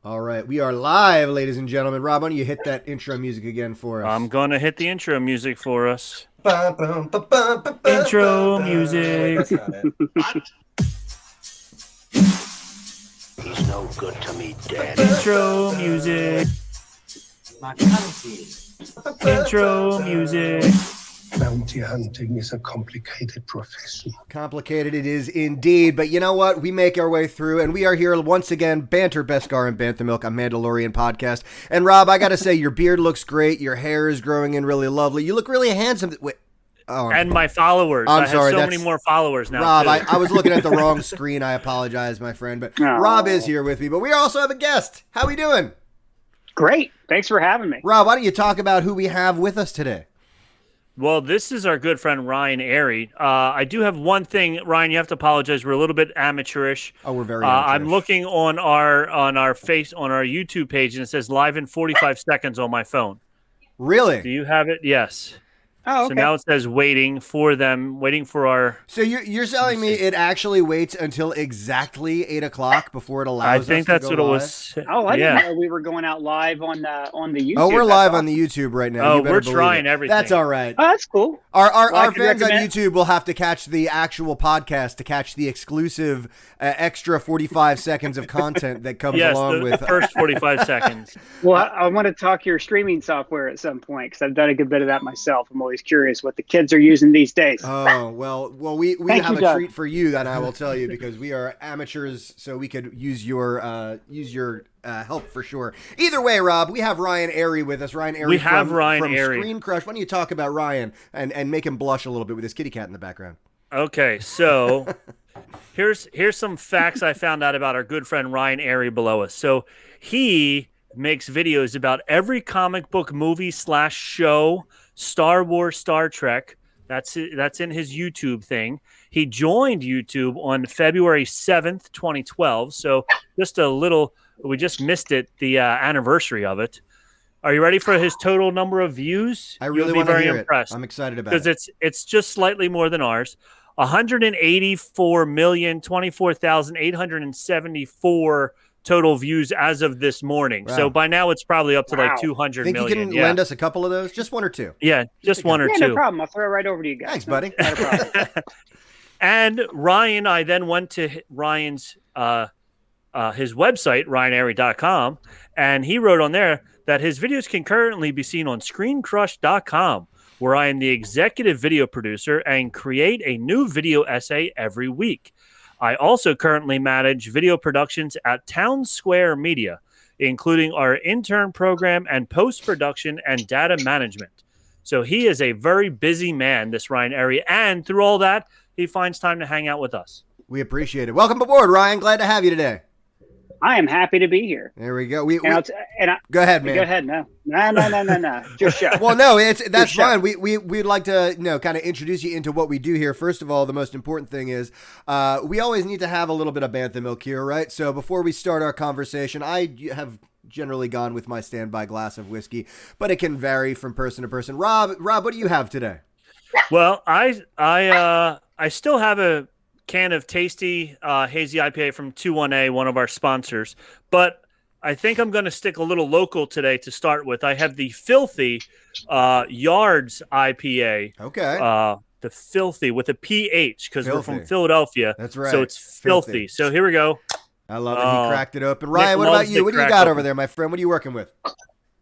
All right, we are live, ladies and gentlemen. Rob, why don't you hit that intro music again for us? I'm going to hit the intro music for us. Intro music. That's not it. He's no good to me, Dad. Intro music. Intro music. Bounty hunting is a complicated profession. Complicated it is indeed, but you know what? We make our way through, and we are here once again, Banter Beskar and BanthaMilk, a Mandalorian podcast. And Rob, I gotta say, your beard looks great, your hair is growing in really lovely, you look really handsome. Wait, and my followers. I'm sorry, have so many more followers now. Rob, I was looking at the wrong screen. I apologize, my friend, but Rob is here with me, but we also have a guest. How we doing? Great. Thanks for having me. Rob, why don't you talk about who we have with us today? Well, this is our good friend Ryan Arey. I do have one thing, Ryan. You have to apologize. We're a little bit amateurish. Oh, we're very amateurish. I'm looking on our YouTube page, and it says live in 45 seconds on my phone. Really? Do you have it? Yes. Oh, okay. So now it says waiting for our. So you're telling me it actually waits until exactly 8 o'clock before it allows us to go live? I think that's what it was. Oh, I didn't know we were going out live on the YouTube. Oh, we're live on the YouTube right now. Oh, we're trying everything. That's all right. Oh, that's cool. Our fans on YouTube will have to catch the actual podcast to catch the exclusive extra 45 seconds of content that comes along with the first 45 seconds. Well, I want to talk your streaming software at some point because I've done a good bit of that myself. I'm always curious what the kids are using these days. Oh, well, we have a treat for you, then I will tell you, because we are amateurs, so we could use your help for sure. Either way, Rob, we have Ryan Arey with us. Ryan Arey from ScreenCrush. Why don't you talk about Ryan and make him blush a little bit with his kitty cat in the background? Okay, so here's some facts I found out about our good friend Ryan Arey below us. So he makes videos about every comic book movie / show, Star Wars, Star Trek. That's in his YouTube thing. He joined YouTube on February 7th, 2012. So we just missed it, the anniversary of it. Are you ready for his total number of views? I really want to hear impressed. I'm excited about it. Because it's just slightly more than ours. 184,024,874 total views as of this morning. Wow. So by now it's probably up to like 200 million. Think you can lend us a couple of those? Just one or two? Yeah, just one or two. No problem. I'll throw it right over to you guys. Thanks, buddy. Not a problem. And Ryan, I then went to Ryan's his website, ryanarey.com, and he wrote on there that his videos can currently be seen on ScreenCrush.com, where I am the executive video producer and create a new video essay every week. I also currently manage video productions at Town Square Media, including our intern program and post-production and data management. So he is a very busy man, this Ryan Arey, and through all that, he finds time to hang out with us. We appreciate it. Welcome aboard, Ryan. Glad to have you today. I am happy to be here. There we go. Go ahead, man. Go ahead. No. Just show. Well, no, that's fine. We'd like to kind of introduce you into what we do here. First of all, the most important thing is we always need to have a little bit of BanthaMilk here, right? So before we start our conversation, I have generally gone with my standby glass of whiskey, but it can vary from person to person. Rob, what do you have today? Well, I still have a can of tasty hazy IPA from 21A, one of our sponsors, but I think I'm going to stick a little local today to start with. I have the Filthy Yards IPA. Okay. The Filthy with a PH because we're from Philadelphia. That's right. So it's filthy. So here we go. I love it. He cracked it open. Ryan, what about you? What do you got over there, my friend? What are you working with?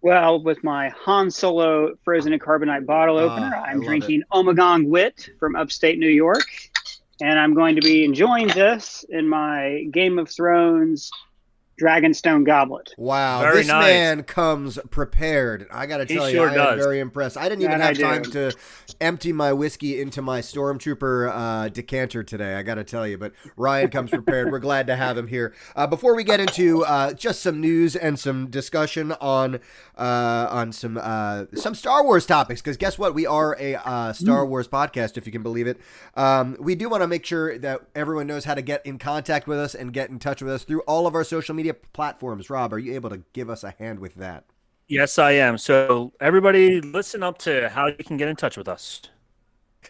Well, with my Han Solo frozen in carbonite bottle opener, I'm drinking Ommegang Wit from upstate New York. And I'm going to be enjoying this in my Game of Thrones Dragonstone goblet. Wow, this man comes prepared. I got to tell you, I am very impressed. I didn't even have time to empty my whiskey into my Stormtrooper decanter today, I got to tell you. But Ryan comes prepared. We're glad to have him here. Before we get into just some news and some discussion on some Star Wars topics, because guess what? We are a Star Wars podcast, if you can believe it. We do want to make sure that everyone knows how to get in contact with us and get in touch with us through all of our social media platforms. Rob, are you able to give us a hand with that? Yes, I am. So everybody listen up to how you can get in touch with us.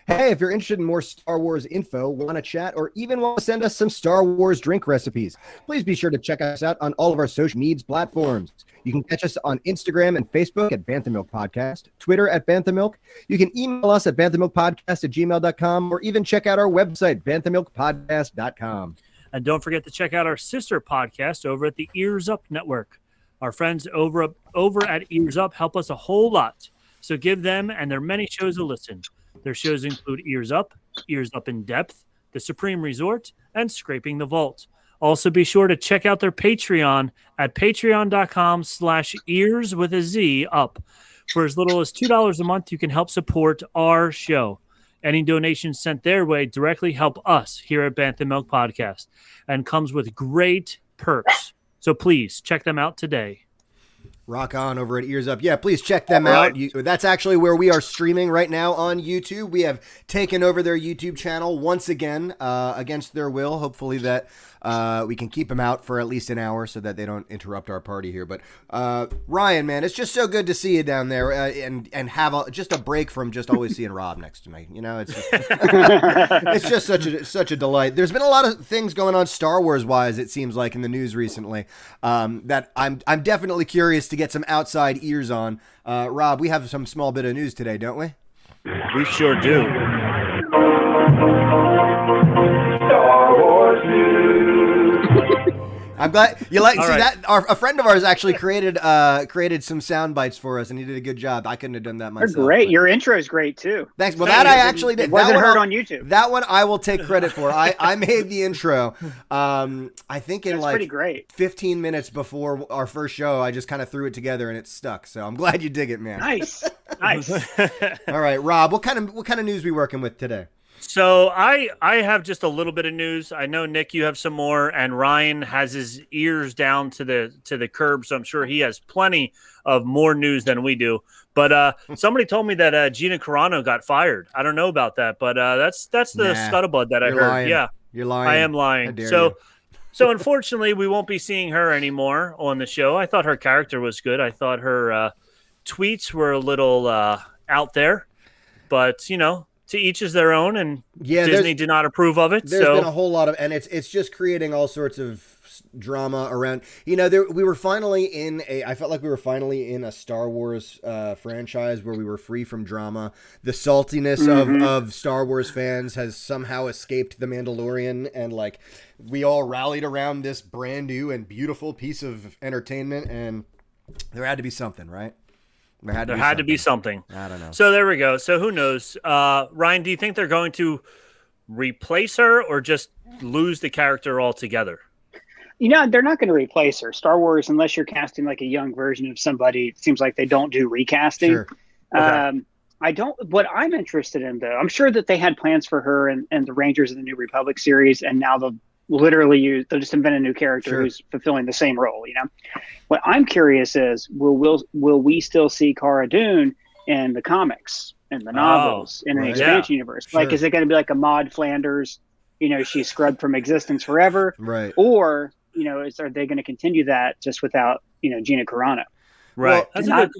Hey, if you're interested in more Star Wars info, want to chat, or even want to send us some Star Wars drink recipes, please be sure to check us out on all of our social media platforms. You can catch us on Instagram and Facebook at BanthaMilk Podcast, Twitter at BanthaMilk. You can email us at banthamilkpodcast@gmail.com, or even check out our website, banthamilkpodcast.com. And don't forget to check out our sister podcast over at the EarzUp Network. Our friends over at EarzUp help us a whole lot, so give them and their many shows a listen. Their shows include EarzUp, EarzUp in Depth, The Supreme Resort, and Scraping the Vault. Also, be sure to check out their Patreon at patreon.com/ears with a Z up. For as little as $2 a month, you can help support our show. Any donations sent their way directly help us here at BanthaMilk Podcast and comes with great perks. So please check them out today. Rock on over at EarzUp. Yeah, please check them out. That's actually where we are streaming right now on YouTube. We have taken over their YouTube channel once again, against their will. Hopefully that we can keep them out for at least an hour so that they don't interrupt our party here. But Ryan, man, it's just so good to see you down there and have just a break from just always seeing Rob next to me. You know, it's just, it's just such a delight. There's been a lot of things going on Star Wars wise, it seems like, in the news recently, that I'm definitely curious to get some outside ears on. Rob, we have some small bit of news today, don't we? We sure do. I'm glad you like. All see right. that a friend of ours actually created some sound bites for us, and he did a good job. I couldn't have done that myself. They're great. but- Your intro is great too. Thanks. Well, that I actually did. It wasn't That one heard I'll- on YouTube. That one I will take credit for. I made the intro. I think in That's like pretty great. 15 minutes before our first show, I just kind of threw it together and it stuck. So I'm glad you dig it, man. Nice, nice. All right, Rob, what kind of news we working with today? So I have just a little bit of news. I know, Nick, you have some more, and Ryan has his ears down to the curb, so I'm sure he has plenty of more news than we do. But somebody told me that Gina Carano got fired. I don't know about that, but that's the scuttlebutt that I You're heard. lying. Yeah, You're lying. I am How lying. dare So you. so unfortunately, we won't be seeing her anymore on the show. I thought her character was good. I thought her tweets were a little out there, but you know, to each is their own, and Yeah, Disney did not approve of it. There's So been a whole lot of, and it's just creating all sorts of drama around. You know, we were finally I felt like we were finally in a Star Wars franchise where we were free from drama. The saltiness of Star Wars fans has somehow escaped The Mandalorian, and like we all rallied around this brand new and beautiful piece of entertainment, and there had to be something, right? There had to be something. I don't know. So there we go. So who knows? Ryan, do you think they're going to replace her or just lose the character altogether? You know, they're not going to replace her. Star Wars, unless you're casting like a young version of somebody, it seems like they don't do recasting. Sure. Okay. What I'm interested in, though, I'm sure that they had plans for her and the Rangers of the New Republic series, and now they'll just invent a new character who's fulfilling the same role, you know? What I'm curious is, will we still see Cara Dune in the comics, in the novels, in an expansion universe? Sure. Like, is it going to be like a Maude Flanders, you know, she's scrubbed from existence forever? Right. Or, you know, are they going to continue that just without, you know, Gina Carano? Right. Well,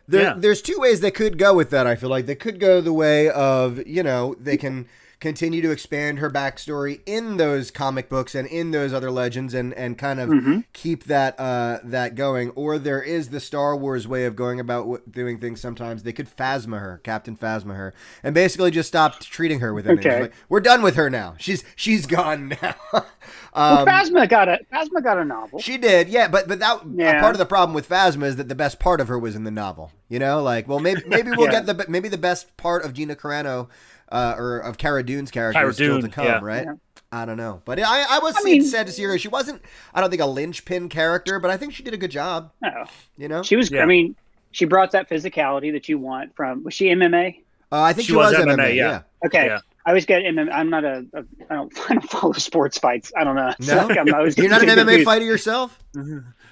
there's two ways they could go with that. I feel like they could go the way of, you know, they can continue to expand her backstory in those comic books and in those other legends and kind of keep that going. Or there is the Star Wars way of going about doing things sometimes. They could Phasma her, Captain Phasma her, and basically just stop treating her with anything. Like, we're done with her now. She's gone now. Well, Phasma got a novel. She did, yeah, but that part of the problem with Phasma is that the best part of her was in the novel. You know, like, well, maybe we'll get the best part of Gina Carano or of Cara Dune's character is still to come, right? Yeah. I don't know, but I was sad to see her. She wasn't, I don't think, a linchpin character, but I think she did a good job. No, you know, she was. Yeah. I mean, she brought that physicality that you want from. Was she MMA? I think she was MMA. Yeah. Okay. Yeah. I always get MMA. I'm not I don't follow sports fights. I don't know. No, like you're not an MMA fighter yourself.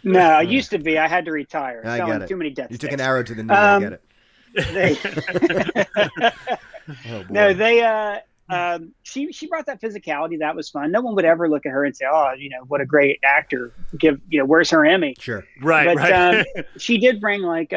No, I used to be. I had to retire. I get it. Too many deaths. You took an arrow to the knee. I get it. She brought that physicality. That was fun. No one would ever look at her and say, "Oh, you know, what a great actor." Where's her Emmy? Sure. Right. But she did bring like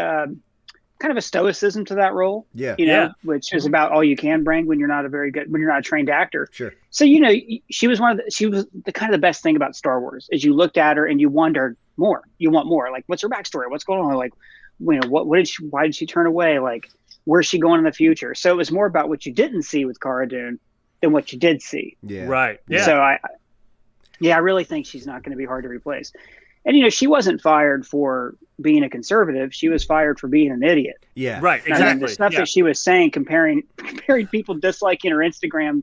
kind of a stoicism to that role. Yeah. You know, Yeah. which is about all you can bring when you're not a trained actor. Sure. So, you know, she was the kind of the best thing about Star Wars is you looked at her and you wondered more. You want more. Like, what's her backstory? What's going on? Like, you know, why did she turn away? Like, where's she going in the future? So it was more about what you didn't see with Cara Dune than what you did see. Yeah. Right. Yeah. So I really think she's not going to be hard to replace. And, you know, she wasn't fired for being a conservative. She was fired for being an idiot. Yeah. Right. I mean, Exactly. the stuff Yeah. that she was saying, comparing people disliking her Instagram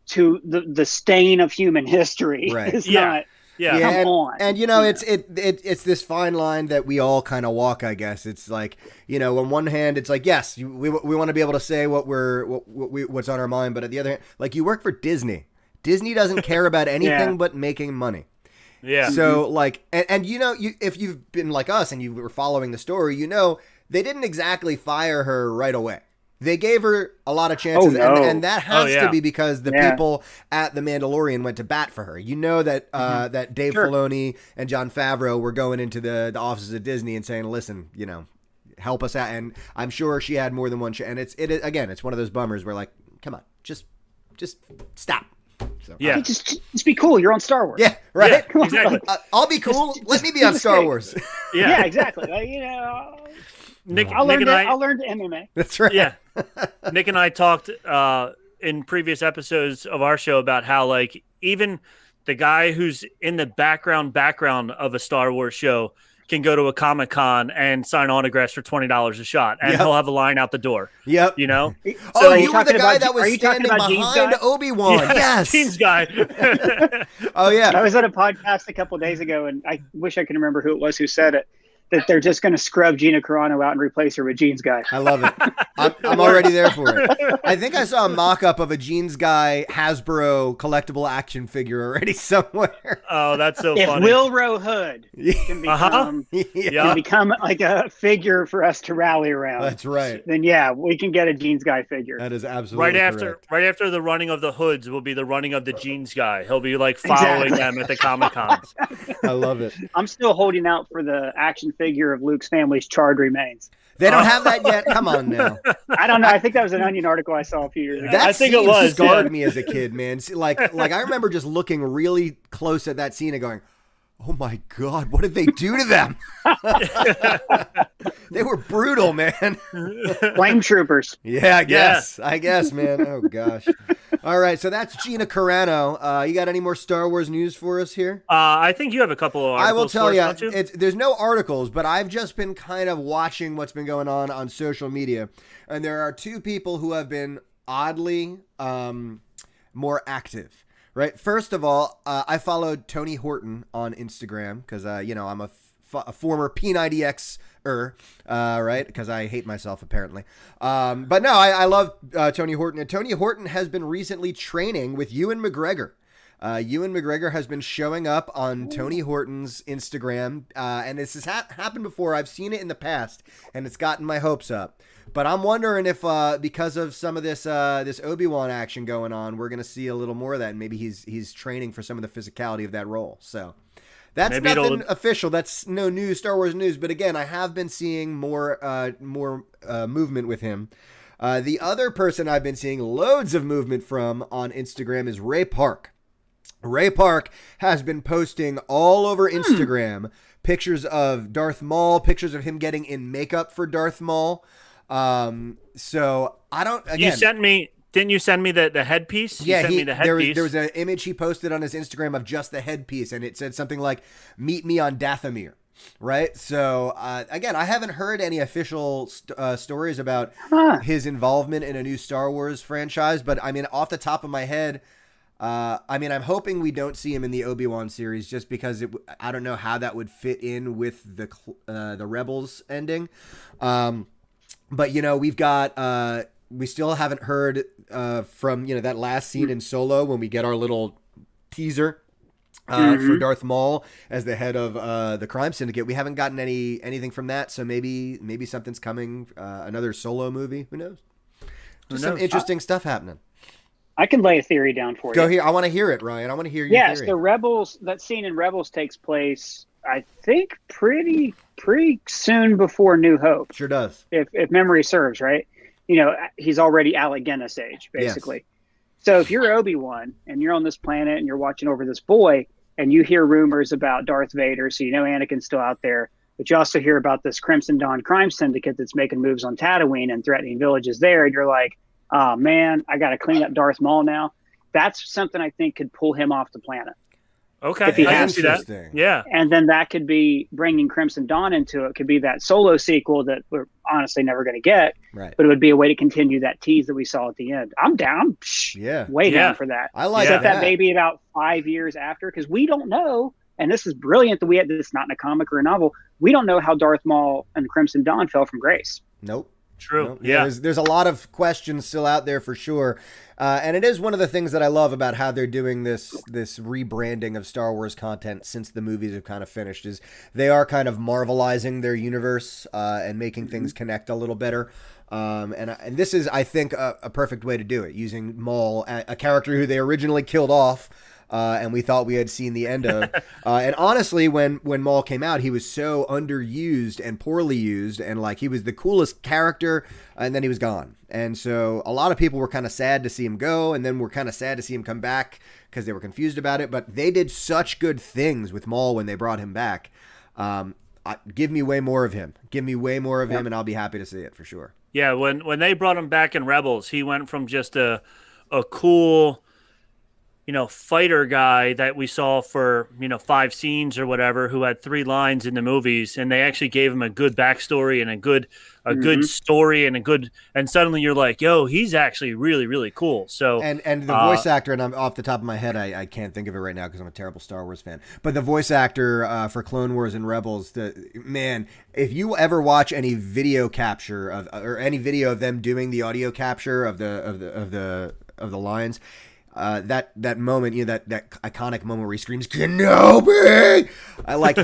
to the stain of human history Right. is Yeah. not. Yeah. Come and, on. and you know, it's this fine line that we all kind of walk, I guess. It's like, you know, on one hand, it's like, yes, we want to be able to say what's on our mind, but at the other hand, like, you work for Disney. Disney doesn't care about anything but making money. Yeah. So like, and you know, if you've been like us and you were following the story, you know, they didn't exactly fire her right away. They gave her a lot of chances, and that has to be because the people at The Mandalorian went to bat for her. You know that that Dave Filoni and Jon Favreau were going into the offices of Disney and saying, listen, you know, help us out. And I'm sure she had more than one chance. And it's one of those bummers where, like, come on, just stop. So, Yeah. Just be cool. You're on Star Wars. Yeah, right? Yeah, exactly. I'll be cool. Let me be on Star Wars. Yeah, exactly. Like, you know, Nick, I'll learn Nick and I, MMA. That's right. yeah. Nick and I talked in previous episodes of our show about how, like, even the guy who's in the background of a Star Wars show can go to a Comic-Con and sign autographs for $20 a shot, and he'll have a line out the door. Yep. You know? Oh, are you were the talking guy about- that was are you talking standing about Jeans behind guy? Obi-Wan. Yes. Jeans guy. Oh, yeah. I was at a podcast a couple days ago, and I wish I could remember who it was who said it, that they're just going to scrub Gina Carano out and replace her with Jeans Guy. I love it. I'm already there for it. I think I saw a mock-up of a Jeans Guy Hasbro collectible action figure already somewhere. Oh, that's so If funny. Wilro Hood can Yeah. become like a figure for us to rally around, That's right. then yeah, we can get a Jeans Guy figure. That is absolutely correct. Right after the running of the hoods will be the running of the Jeans guy. He'll be like following them at the Comic-Cons. I love it. I'm still holding out for the action figure of Luke's family's charred remains. They don't have that yet. Come on now. I don't know. I think that was an Onion article I saw a few years ago. That I think it scene was, scarred yeah. me as a kid, man. See, like I remember just looking really close at that scene and going, "Oh my God, what did they do to them?" They were brutal, man. Flame troopers. Yeah, I guess, man. Oh gosh. All right, so that's Gina Carano. You got any more Star Wars news for us here? I think you have a couple of articles. I will tell for us, you, don't there's no articles, but I've just been kind of watching what's been going on social media, and there are two people who have been oddly more active. Right. First of all, I followed Tony Horton on Instagram because I'm a former P90X-er, right? Because I hate myself apparently. But no, I love Tony Horton, and Tony Horton has been recently training with Ewan McGregor. Ewan McGregor has been showing up on Tony Horton's Instagram, and this has happened before. I've seen it in the past, and it's gotten my hopes up. But I'm wondering if, because of some of this Obi-Wan action going on, we're going to see a little more of that, and maybe he's training for some of the physicality of that role. So that's Maybe nothing official. That's no news, Star Wars news. But again, I have been seeing more movement with him. The other person I've been seeing loads of movement from on Instagram is Ray Park. Ray Park has been posting all over Instagram pictures of Darth Maul, pictures of him getting in makeup for Darth Maul. So I don't. Again, Didn't you send me the headpiece? Yeah, you sent me the headpiece. there was an image he posted on his Instagram of just the headpiece, and it said something like "Meet me on Dathomir." Right. So again, I haven't heard any official stories about his involvement in a new Star Wars franchise, but I mean, off the top of my head. I'm hoping we don't see him in the Obi-Wan series just because I don't know how that would fit in with the Rebels ending. But we've got we still haven't heard from that last scene in Solo when we get our little teaser for Darth Maul as the head of the crime syndicate. We haven't gotten anything from that, so maybe something's coming. Another Solo movie. Who knows? Just some interesting stuff happening. I can lay a theory down for you. Go here. I want to hear it, Ryan. I want to hear your Yes, theory. the Rebels. That scene in Rebels takes place I think pretty soon before New Hope. Sure does. If memory serves, right? You know, he's already Alec Guinness age, basically. Yes. So if you're Obi-Wan and you're on this planet and you're watching over this boy and you hear rumors about Darth Vader, so you know Anakin's still out there, but you also hear about this Crimson Dawn crime syndicate that's making moves on Tatooine and threatening villages there, and you're like, oh man, I got to clean up Darth Maul now. That's something I think could pull him off the planet. Okay, if he I can has see to. that. Yeah, and then that could be bringing Crimson Dawn into it. Could be that solo sequel that we're honestly never going to get. Right. But it would be a way to continue that tease that we saw at the end. I'm down. Way down for that. I like that maybe about 5 years after, because we don't know. And this is brilliant that we had this not in a comic or a novel. We don't know how Darth Maul and Crimson Dawn fell from grace. Nope. True. Nope. Yeah. There's a lot of questions still out there for sure. And it is one of the things that I love about how they're doing this rebranding of Star Wars content since the movies have kind of finished, is they are kind of marvelizing their universe and making things connect a little better. And this is, I think, a perfect way to do it, using Maul, a character who they originally killed off. And we thought we had seen the end of. And honestly, when Maul came out, he was so underused and poorly used, and like he was the coolest character, and then he was gone. And so a lot of people were kind of sad to see him go, and then were kind of sad to see him come back because they were confused about it. But they did such good things with Maul when they brought him back. Give me way more of him. Give me way more of him, and I'll be happy to see it for sure. Yeah, when they brought him back in Rebels, he went from just a cool, fighter guy that we saw for, 5 scenes or whatever, who had 3 lines in the movies, and they actually gave him a good backstory and a good story and suddenly you're like, yo, he's actually really, really cool. So and the voice actor, and I'm off the top of my head, I can't think of it right now because I'm a terrible Star Wars fan, but the voice actor for Clone Wars and Rebels, man, if you ever watch any video capture or any video of them doing the audio capture of the lines, that moment, that iconic moment where he screams Kenobi,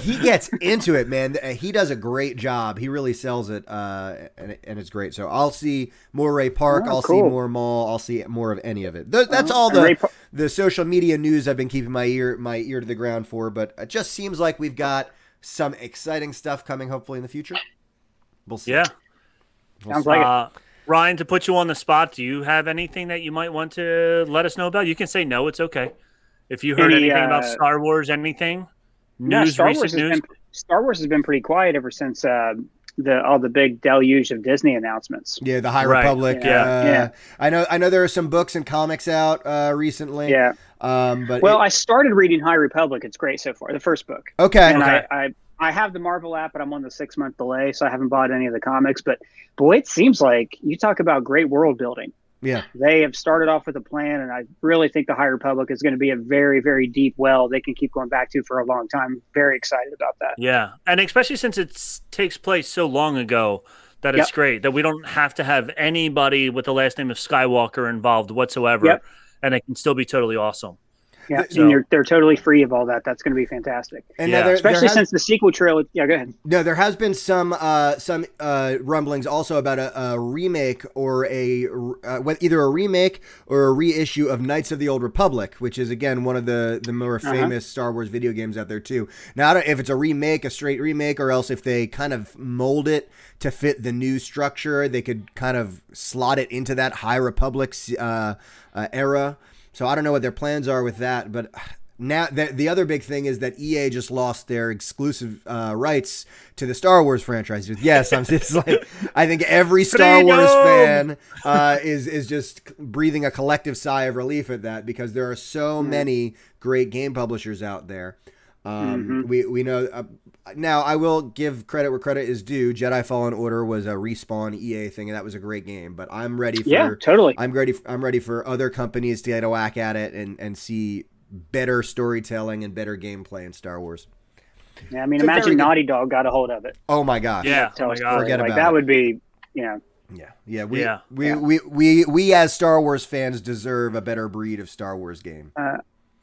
he gets into it, man. He does a great job. He really sells it, and it's great. So I'll see more Ray Park. I'll see more Maul. I'll see more of any of it. That's all the social media news I've been keeping my ear to the ground for. But it just seems like we've got some exciting stuff coming, hopefully in the future. We'll see. Yeah, sounds like it. Ryan, to put you on the spot, do you have anything that you might want to let us know about? You can say no, it's okay. If you heard anything about Star Wars, anything? Star Wars has been pretty quiet ever since all the big deluge of Disney announcements. Yeah, the High Republic. Yeah. I know there are some books and comics out recently. Yeah. But I started reading High Republic. It's great so far. The first book. Okay. And I have the Marvel app, but I'm on the 6-month delay, so I haven't bought any of the comics. But boy, it seems like you talk about great world building. Yeah. They have started off with a plan, and I really think the High Republic is going to be a very, very deep well they can keep going back to for a long time. Very excited about that. Yeah, and especially since it takes place so long ago, that it's great that we don't have to have anybody with the last name of Skywalker involved whatsoever, and it can still be totally awesome. Yeah, and they're totally free of all that. That's going to be fantastic. And especially since the sequel trilogy. Yeah, go ahead. No, there has been some rumblings also about a remake or either a remake or a reissue of Knights of the Old Republic, which is again one of the more famous Star Wars video games out there too. Now, I don't know if it's a straight remake, or else if they kind of mold it to fit the new structure, they could kind of slot it into that High Republic era. So I don't know what their plans are with that, but now the other big thing is that EA just lost their exclusive rights to the Star Wars franchise. Yes, I think every Star Wars fan is just breathing a collective sigh of relief at that, because there are so many great game publishers out there. We know now. I will give credit where credit is due. Jedi Fallen Order was a Respawn EA thing, and that was a great game. But I'm ready for totally. I'm ready for other companies to get a whack at it and see better storytelling and better gameplay in Star Wars. Yeah, I mean, imagine Naughty Dog got a hold of it. Oh my gosh! Yeah, forget about that. It. Would be, Yeah. We as Star Wars fans deserve a better breed of Star Wars game.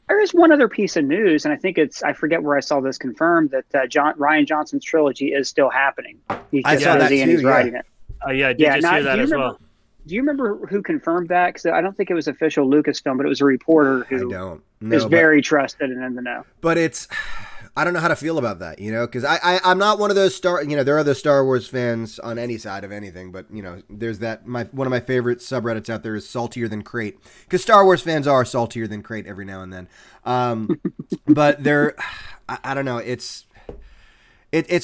There is one other piece of news, and I think I forget where I saw this confirmed, that Rian Johnson's trilogy is still happening. He's just busy and he's writing it. I did just hear that as well. Do you remember who confirmed that? Because I don't think it was official Lucasfilm, but it was a reporter who is very trusted and in the know. But I don't know how to feel about that, because I'm not one of those there are those Star Wars fans on any side of anything, but there's one of my favorite subreddits out there is Saltier Than Crate, because Star Wars fans are saltier than Crate every now and then. But I don't know. It's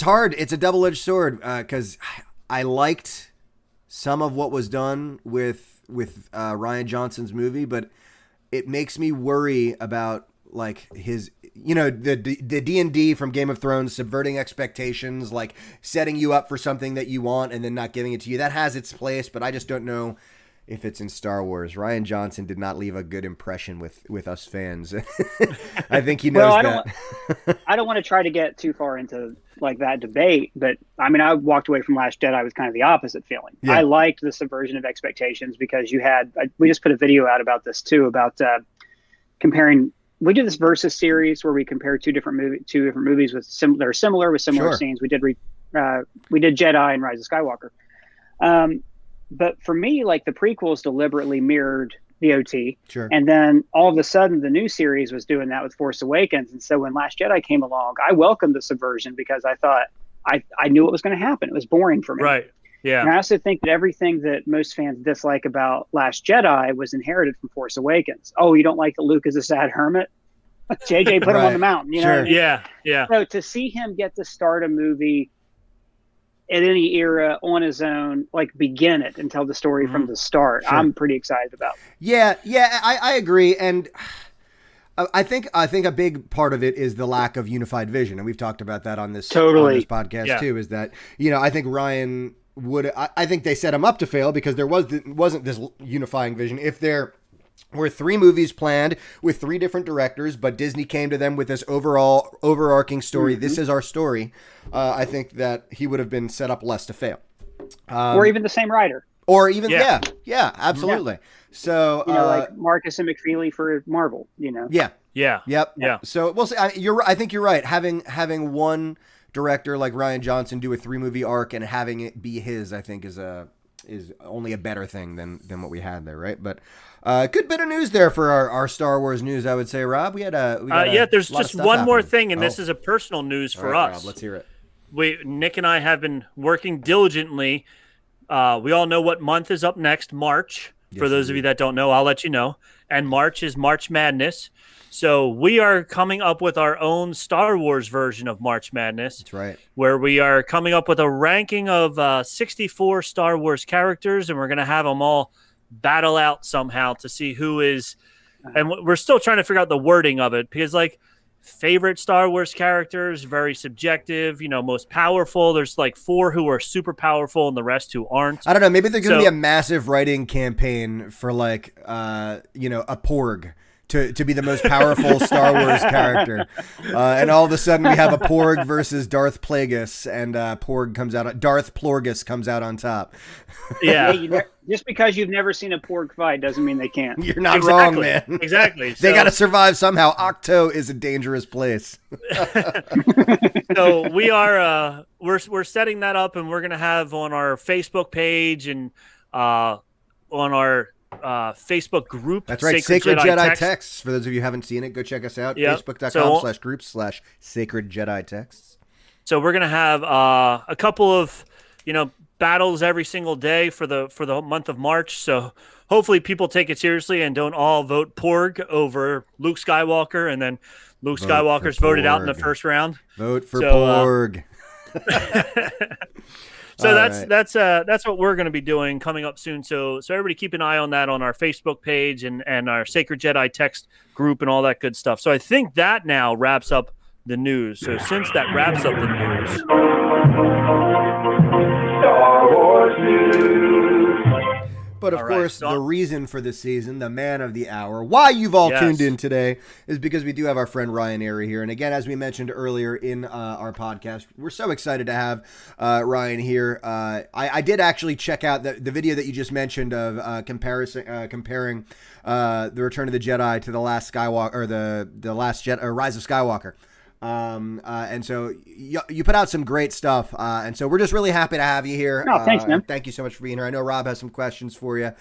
hard. It's a double-edged sword, because I liked some of what was done with Rian Johnson's movie, but it makes me worry about like his, the D&D from Game of Thrones, subverting expectations, like setting you up for something that you want and then not giving it to you. That has its place, but I just don't know if it's in Star Wars. Rian Johnson did not leave a good impression with us fans. I think he knows that. I don't want to try to get too far into like that debate, but I mean, I walked away from Last Jedi with kind of the opposite feeling. Yeah. I liked the subversion of expectations because we just put a video out about this too, about comparing. We did this versus series where we compare two different movies with that are similar with similar Sure. scenes. We did Jedi and Rise of Skywalker. But for me, like the prequels deliberately mirrored the OT. Sure. And then all of a sudden the new series was doing that with Force Awakens. And so when Last Jedi came along, I welcomed the subversion because I thought I knew what was going to happen. It was boring for me. Right. Yeah. And I also think that everything that most fans dislike about Last Jedi was inherited from Force Awakens. Oh, you don't like that Luke is a sad hermit? JJ put him on the mountain. Sure. What I mean? Yeah. So to see him get to start a movie at any era on his own, like begin it and tell the story from the start, Sure. I'm pretty excited about. Yeah, I agree, and I think a big part of it is the lack of unified vision, and we've talked about that on this podcast too. Is that I think Ryan would, I think they set him up to fail because there wasn't this unifying vision. If there were 3 movies planned with 3 different directors, but Disney came to them with this overarching story. Mm-hmm. This is our story. I think that he would have been set up less to fail. Or even the same writer. Or even, yeah, absolutely. Yeah. So, like Marcus and McFeely for Marvel, Yeah. Yep. Yeah. So we'll see. I think you're right. Having one director like Rian Johnson do a 3-movie arc and having it be his, I think is only a better thing than what we had there, right? But good bit of news there for our Star Wars news, I would say, Rob. There's just one more thing, and this is a personal news for us. Rob, let's hear it. Nick and I have been working diligently. We all know what month is up next, March. For those of you that don't know, I'll let you know. And March is March Madness. So we are coming up with our own Star Wars version of March Madness. That's right. Where we are coming up with a ranking of 64 Star Wars characters, and we're going to have them all battle out somehow to see who is. And we're still trying to figure out the wording of it because, like, favorite Star Wars characters, very subjective, most powerful. There's like 4 who are super powerful and the rest who aren't. I don't know. Maybe there's going to be a massive writing campaign for like, a Porg to be the most powerful Star Wars character. And all of a sudden we have a Porg versus Darth Plagueis, and Darth Plorgus comes out on top. Yeah. Just because you've never seen a Porg fight doesn't mean they can't. You're not wrong, man. Exactly. They got to survive somehow. Octo is a dangerous place. So we are we're setting that up, and we're going to have on our Facebook page and on our Facebook group. That's right. Sacred Jedi Texts. For those of you who haven't seen it, go check us out. Yep. Facebook.com/groups/Sacred Jedi Texts. So we're going to have a couple of, battles every single day for the month of March. So hopefully people take it seriously and don't all vote Porg over Luke Skywalker, and then Luke Skywalker's voted out in the first round. Vote for Porg. So that's what we're going to be doing coming up soon. So everybody keep an eye on that on our Facebook page and our Sacred Jedi text group and all that good stuff. So I think that now wraps up the news. So since that wraps up the news, but of course, the reason for this season, the man of the hour, why you've all tuned in today, is because we do have our friend Ryan Arey here. And again, as we mentioned earlier in our podcast, we're so excited to have Ryan here. I did actually check out the video that you just mentioned of comparing the Return of the Jedi to the Last Skywalker, or the Last Jedi, or Rise of Skywalker. And so you put out some great stuff. And so we're just really happy to have you here. Oh, thanks, man. Thank you so much for being here. I know Rob has some questions for you.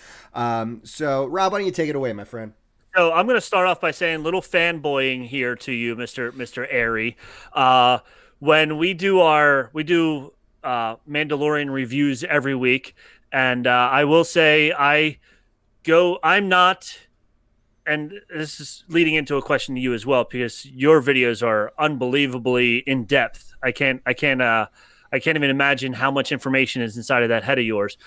So Rob, why don't you take it away, my friend? So I'm going to start off by saying little fanboying here to you, Mr. Arey. When we do Mandalorian reviews every week, and I will say I'm not, and this is leading into a question to you as well, because your videos are unbelievably in depth. I can't even imagine how much information is inside of that head of yours.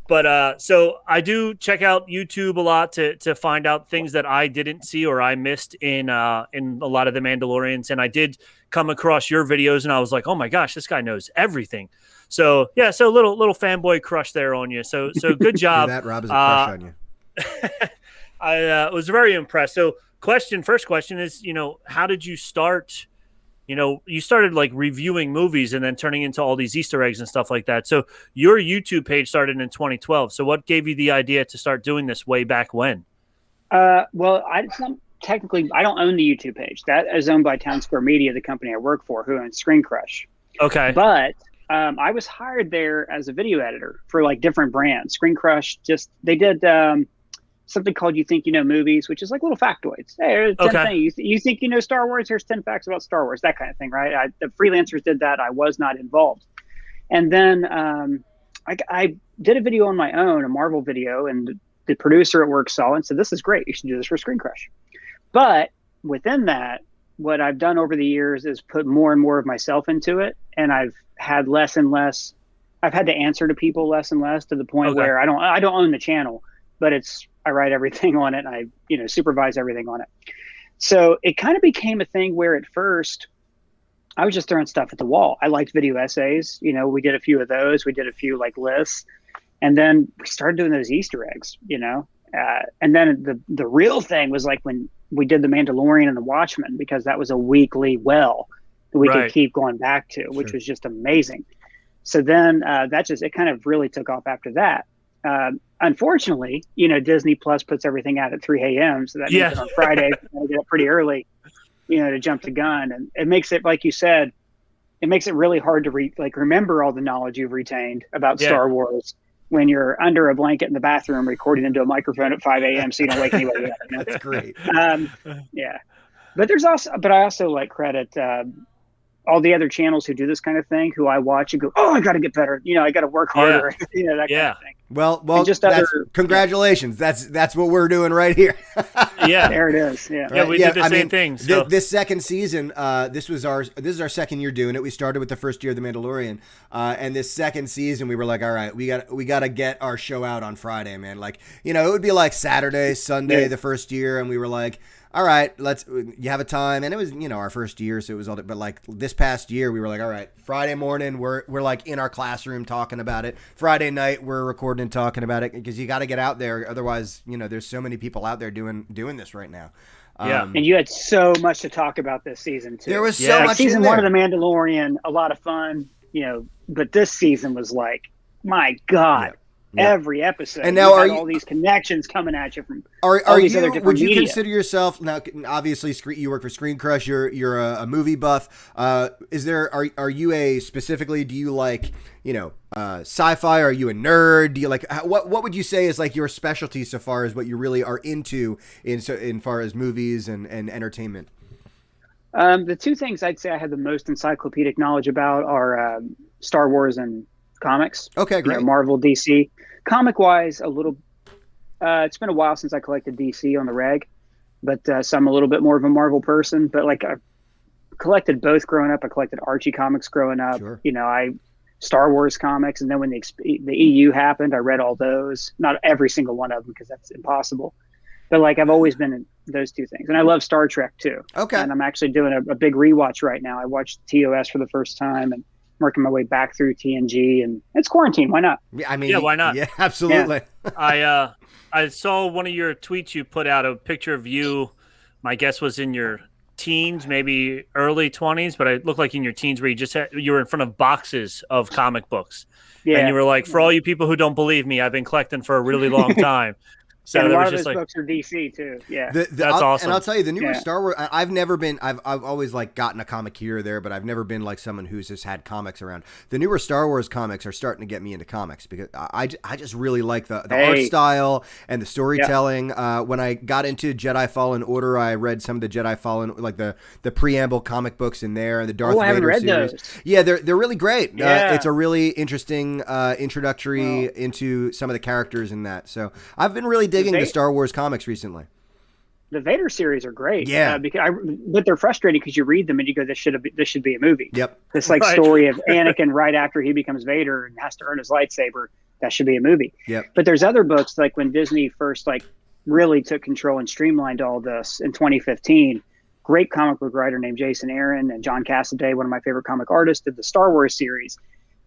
But so I do check out YouTube a lot to find out things that I didn't see or I missed in a lot of the Mandalorians, and I did come across your videos, and I was like, oh my gosh, this guy knows everything. So yeah, so little fanboy crush there on you. So good job. That Rob is a crush on you. I was very impressed. So first question is, how did you start? You started like reviewing movies and then turning into all these Easter eggs and stuff like that. So your YouTube page started in 2012. So what gave you the idea to start doing this way back when? Well, technically, I don't own the YouTube page. That is owned by Town Square Media, the company I work for, who owns ScreenCrush. Okay. But I was hired there as a video editor for like different brands. ScreenCrush they did something called You Think You Know Movies, which is like little factoids. Hey, here's 10 things. You think you know Star Wars? Here's 10 facts about Star Wars, that kind of thing, right? The freelancers did that. I was not involved. And then I did a video on my own, a Marvel video, and the producer at work saw it and said, this is great. You should do this for ScreenCrush. But within that, what I've done over the years is put more and more of myself into it. And I've had less and less. I've had to answer to people less and less, to the point where I don't own the channel, but I write everything on it. And I, supervise everything on it. So it kind of became a thing where at first I was just throwing stuff at the wall. I liked video essays. We did a few of those. We did a few like lists, and then we started doing those Easter eggs, and then the real thing was like when we did The Mandalorian and The Watchmen, because that was a weekly well that we could keep going back to, which was just amazing. So then it kind of really took off after that. Unfortunately, Disney Plus puts everything out at 3 a.m. So that means that on Friday, I get up pretty early, to jump the gun. And it makes it, like you said, it makes it really hard to remember all the knowledge you've retained about Star Wars when you're under a blanket in the bathroom recording into a microphone at 5 a.m. so you don't wake anybody up. That's great. But I also credit all the other channels who do this kind of thing, who I watch and go, oh, I got to get better. I got to work harder. That kind of thing. Well, congratulations. That's what we're doing right here. There it is. Yeah. Yeah. We did the same thing. So. This second season, this is our second year doing it. We started with the first year of The Mandalorian, and this second season we were like, all right, we got to get our show out on Friday, man. It would be like Saturday, Sunday the first year, and we were like, all right, you have a time. And it was, our first year, so it was all, but this past year, we were like, all right, Friday morning, we're in our classroom talking about it. Friday night, we're recording and talking about it, because you got to get out there. Otherwise, there's so many people out there doing this right now. And you had so much to talk about this season too. There was so much. Season 1 of The Mandalorian, a lot of fun, but this season was like, my God. Yeah. Every episode, and now all these connections coming at you from all these other different Would you media. Consider yourself now? Obviously, you work for ScreenCrush. You're a movie buff. Are you specifically? Do you like sci-fi? Are you a nerd? Do you like what would you say is like your specialty so far as what you really are into in far as movies and entertainment? The two things I'd say I have the most encyclopedic knowledge about are Star Wars and comics. Okay, great. Marvel, DC. Comic wise, a little. It's been a while since I collected DC on the reg, but so I'm a little bit more of a Marvel person. But I collected both growing up. I collected Archie comics growing up. Sure. I Star Wars comics, and then when the EU happened, I read all those. Not every single one of them, because that's impossible. But I've always been in those two things, and I love Star Trek too. Okay. And I'm actually doing a big rewatch right now. I watched TOS for the first time, and working my way back through TNG, and it's quarantine. Why not? Yeah, why not? Yeah, absolutely. Yeah. I saw one of your tweets. You put out a picture of you. My guess was in your teens, maybe early 20s, but it looked like in your teens where you were in front of boxes of comic books. Yeah. And you were like, for all you people who don't believe me, I've been collecting for a really long time. So and a there lot was of just those like, books are DC too. Yeah. That's awesome. And I'll tell you, the newer Yeah. Star Wars, I've never been, I've always like gotten a comic here or there, but I've never been like someone who's just had comics around. The newer Star Wars comics are starting to get me into comics because I just really like the art style and the storytelling. When I got into Jedi Fallen Order, I read some of the Jedi Fallen, like the preamble comic books in there and the Darth I haven't Vader read series. those. Yeah, they're really great. Yeah. It's a really interesting introductory into some of the characters in that. So I've been really digging the Star Wars comics recently. The Vader series are great. Yeah. But they're frustrating because you read them and you go, this should be a movie. Yep. This like story of Anakin right after he becomes Vader and has to earn his lightsaber. That should be a movie. Yep. But there's other books like when Disney first like really took control and streamlined all this in 2015. Great comic book writer named Jason Aaron and John Cassaday, one of my favorite comic artists, did the Star Wars series.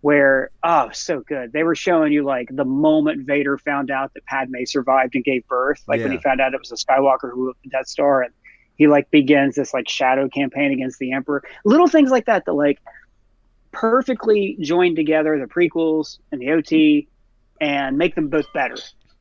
Where so good. They were showing you like the moment Vader found out that Padme survived and gave birth, like when he found out it was a Skywalker who lit the Death Star, and he like begins this like shadow campaign against the Emperor. Little things like that like perfectly join together the prequels and the OT and make them both better.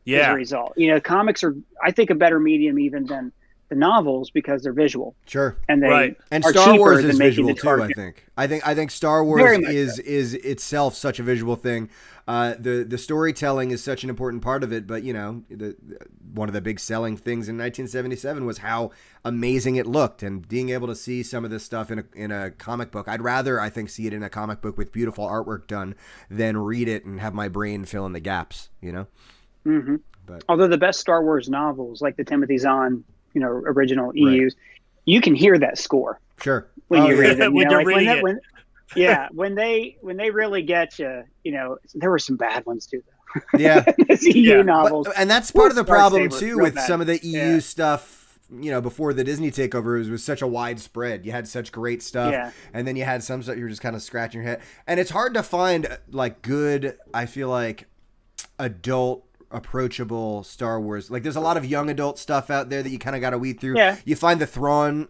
As a result, comics are, I think, a better medium even than the novels because they're visual. Sure. And they and are Star Wars cheaper is than making visual the too, cartoon. I think Star Wars is itself such a visual thing. The storytelling is such an important part of it, but one of the big selling things in 1977 was how amazing it looked, and being able to see some of this stuff in a comic book. I'd rather, I think, see it in a comic book with beautiful artwork done than read it and have my brain fill in the gaps, Mm-hmm. But although the best Star Wars novels, like the Timothy Zahn, original EUs, you can hear that score. Sure. When you read them, when you're reading it. When they really get you, there were some bad ones too, though. Yeah. EU novels. And that's part of the problem too with bad. some of the EU stuff, before the Disney takeover. It was such a widespread. You had such great stuff, and then you had some stuff you were just kind of scratching your head. And it's hard to find like good, I feel like, adult approachable Star Wars. Like there's a lot of young adult stuff out there that you kind of got to weed through. You find the Thrawn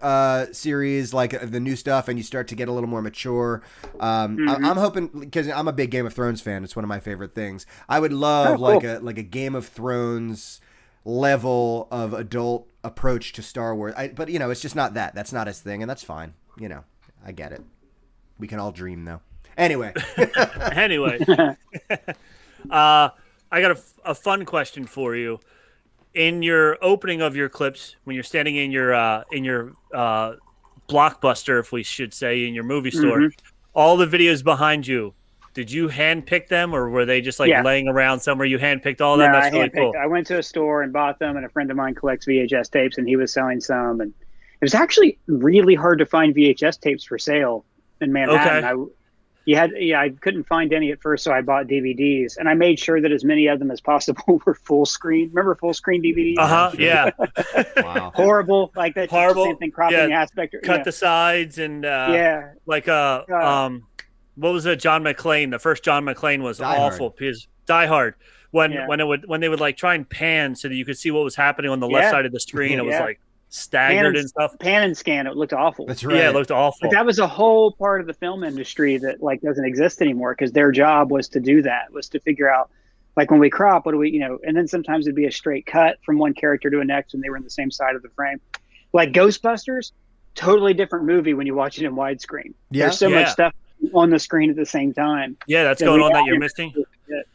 series, like the new stuff, and you start to get a little more mature. I'm hoping, because I'm a big Game of Thrones fan, it's one of my favorite things. I would love like a Game of Thrones level of adult approach to Star Wars. But it's just not that. That's not his thing, and that's fine. I get it. We can all dream though. Anyway. I got a fun question for you. In your opening of your clips, when you're standing in your Blockbuster, if we should say, in your movie store, all the videos behind you, did you handpick them, or were they just laying around somewhere? You handpicked all of them? That's really cool. I went to a store and bought them, and a friend of mine collects VHS tapes, and he was selling some. And it was actually really hard to find VHS tapes for sale in Manhattan. Okay. I couldn't find any at first, so I bought DVDs, and I made sure that as many of them as possible were full screen. Remember full screen DVDs? Yeah. Wow. Horrible, like that. Horrible. Same thing, cropping the aspect. Cut the sides and what was it? John McClane. The first John McClane was awful. Because Die Hard. When they would like try and pan so that you could see what was happening on the left side of the screen, it was like staggered and stuff. Pan and scan, it looked awful. That's right. Yeah, it looked awful. But that was a whole part of the film industry that like doesn't exist anymore, because their job was to do that, was to figure out, like, when we crop, what do we, and then sometimes it'd be a straight cut from one character to the next and they were in the same side of the frame. Like Ghostbusters, totally different movie when you watch it in widescreen. There's so much stuff on the screen at the same time. Yeah, that's going on that you're missing.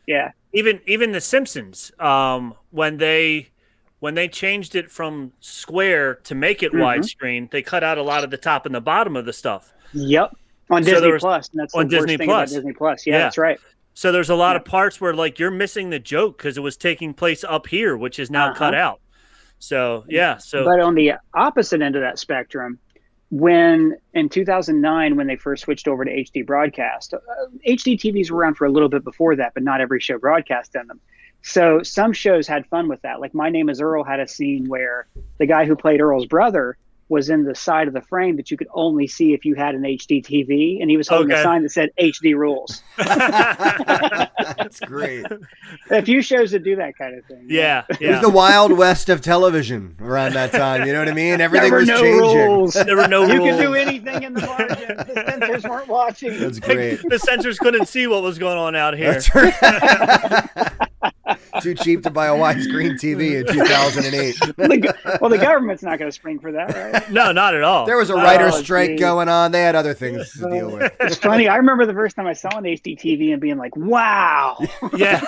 Yeah. Even The Simpsons, when they changed it from square to make it widescreen, they cut out a lot of the top and the bottom of the stuff. Yep. On Disney Plus. And that's on the worst Disney thing Plus. about Disney Plus. Yeah, that's right. So there's a lot of parts where like you're missing the joke because it was taking place up here, which is now cut out. So but on the opposite end of that spectrum, when in 2009, when they first switched over to HD broadcast, HD TVs were around for a little bit before that, but not every show broadcast in them. So some shows had fun with that. Like My Name is Earl had a scene where the guy who played Earl's brother was in the side of the frame that you could only see if you had an HD TV, and he was holding a sign that said HD rules. That's great. A few shows that do that kind of thing. Yeah. It was the Wild West of television around that time. You know what I mean? Everything was changing. Rules. There were no rules. You could do anything in the margin. The censors weren't watching. That's great. The censors couldn't see what was going on out here. That's right. too cheap to buy a widescreen TV in 2008. The government's not going to spring for that, right? No, not at all. There was a writer's strike going on. They had other things to deal with. It's funny. I remember the first time I saw an HD TV and being like, "Wow!" Yeah,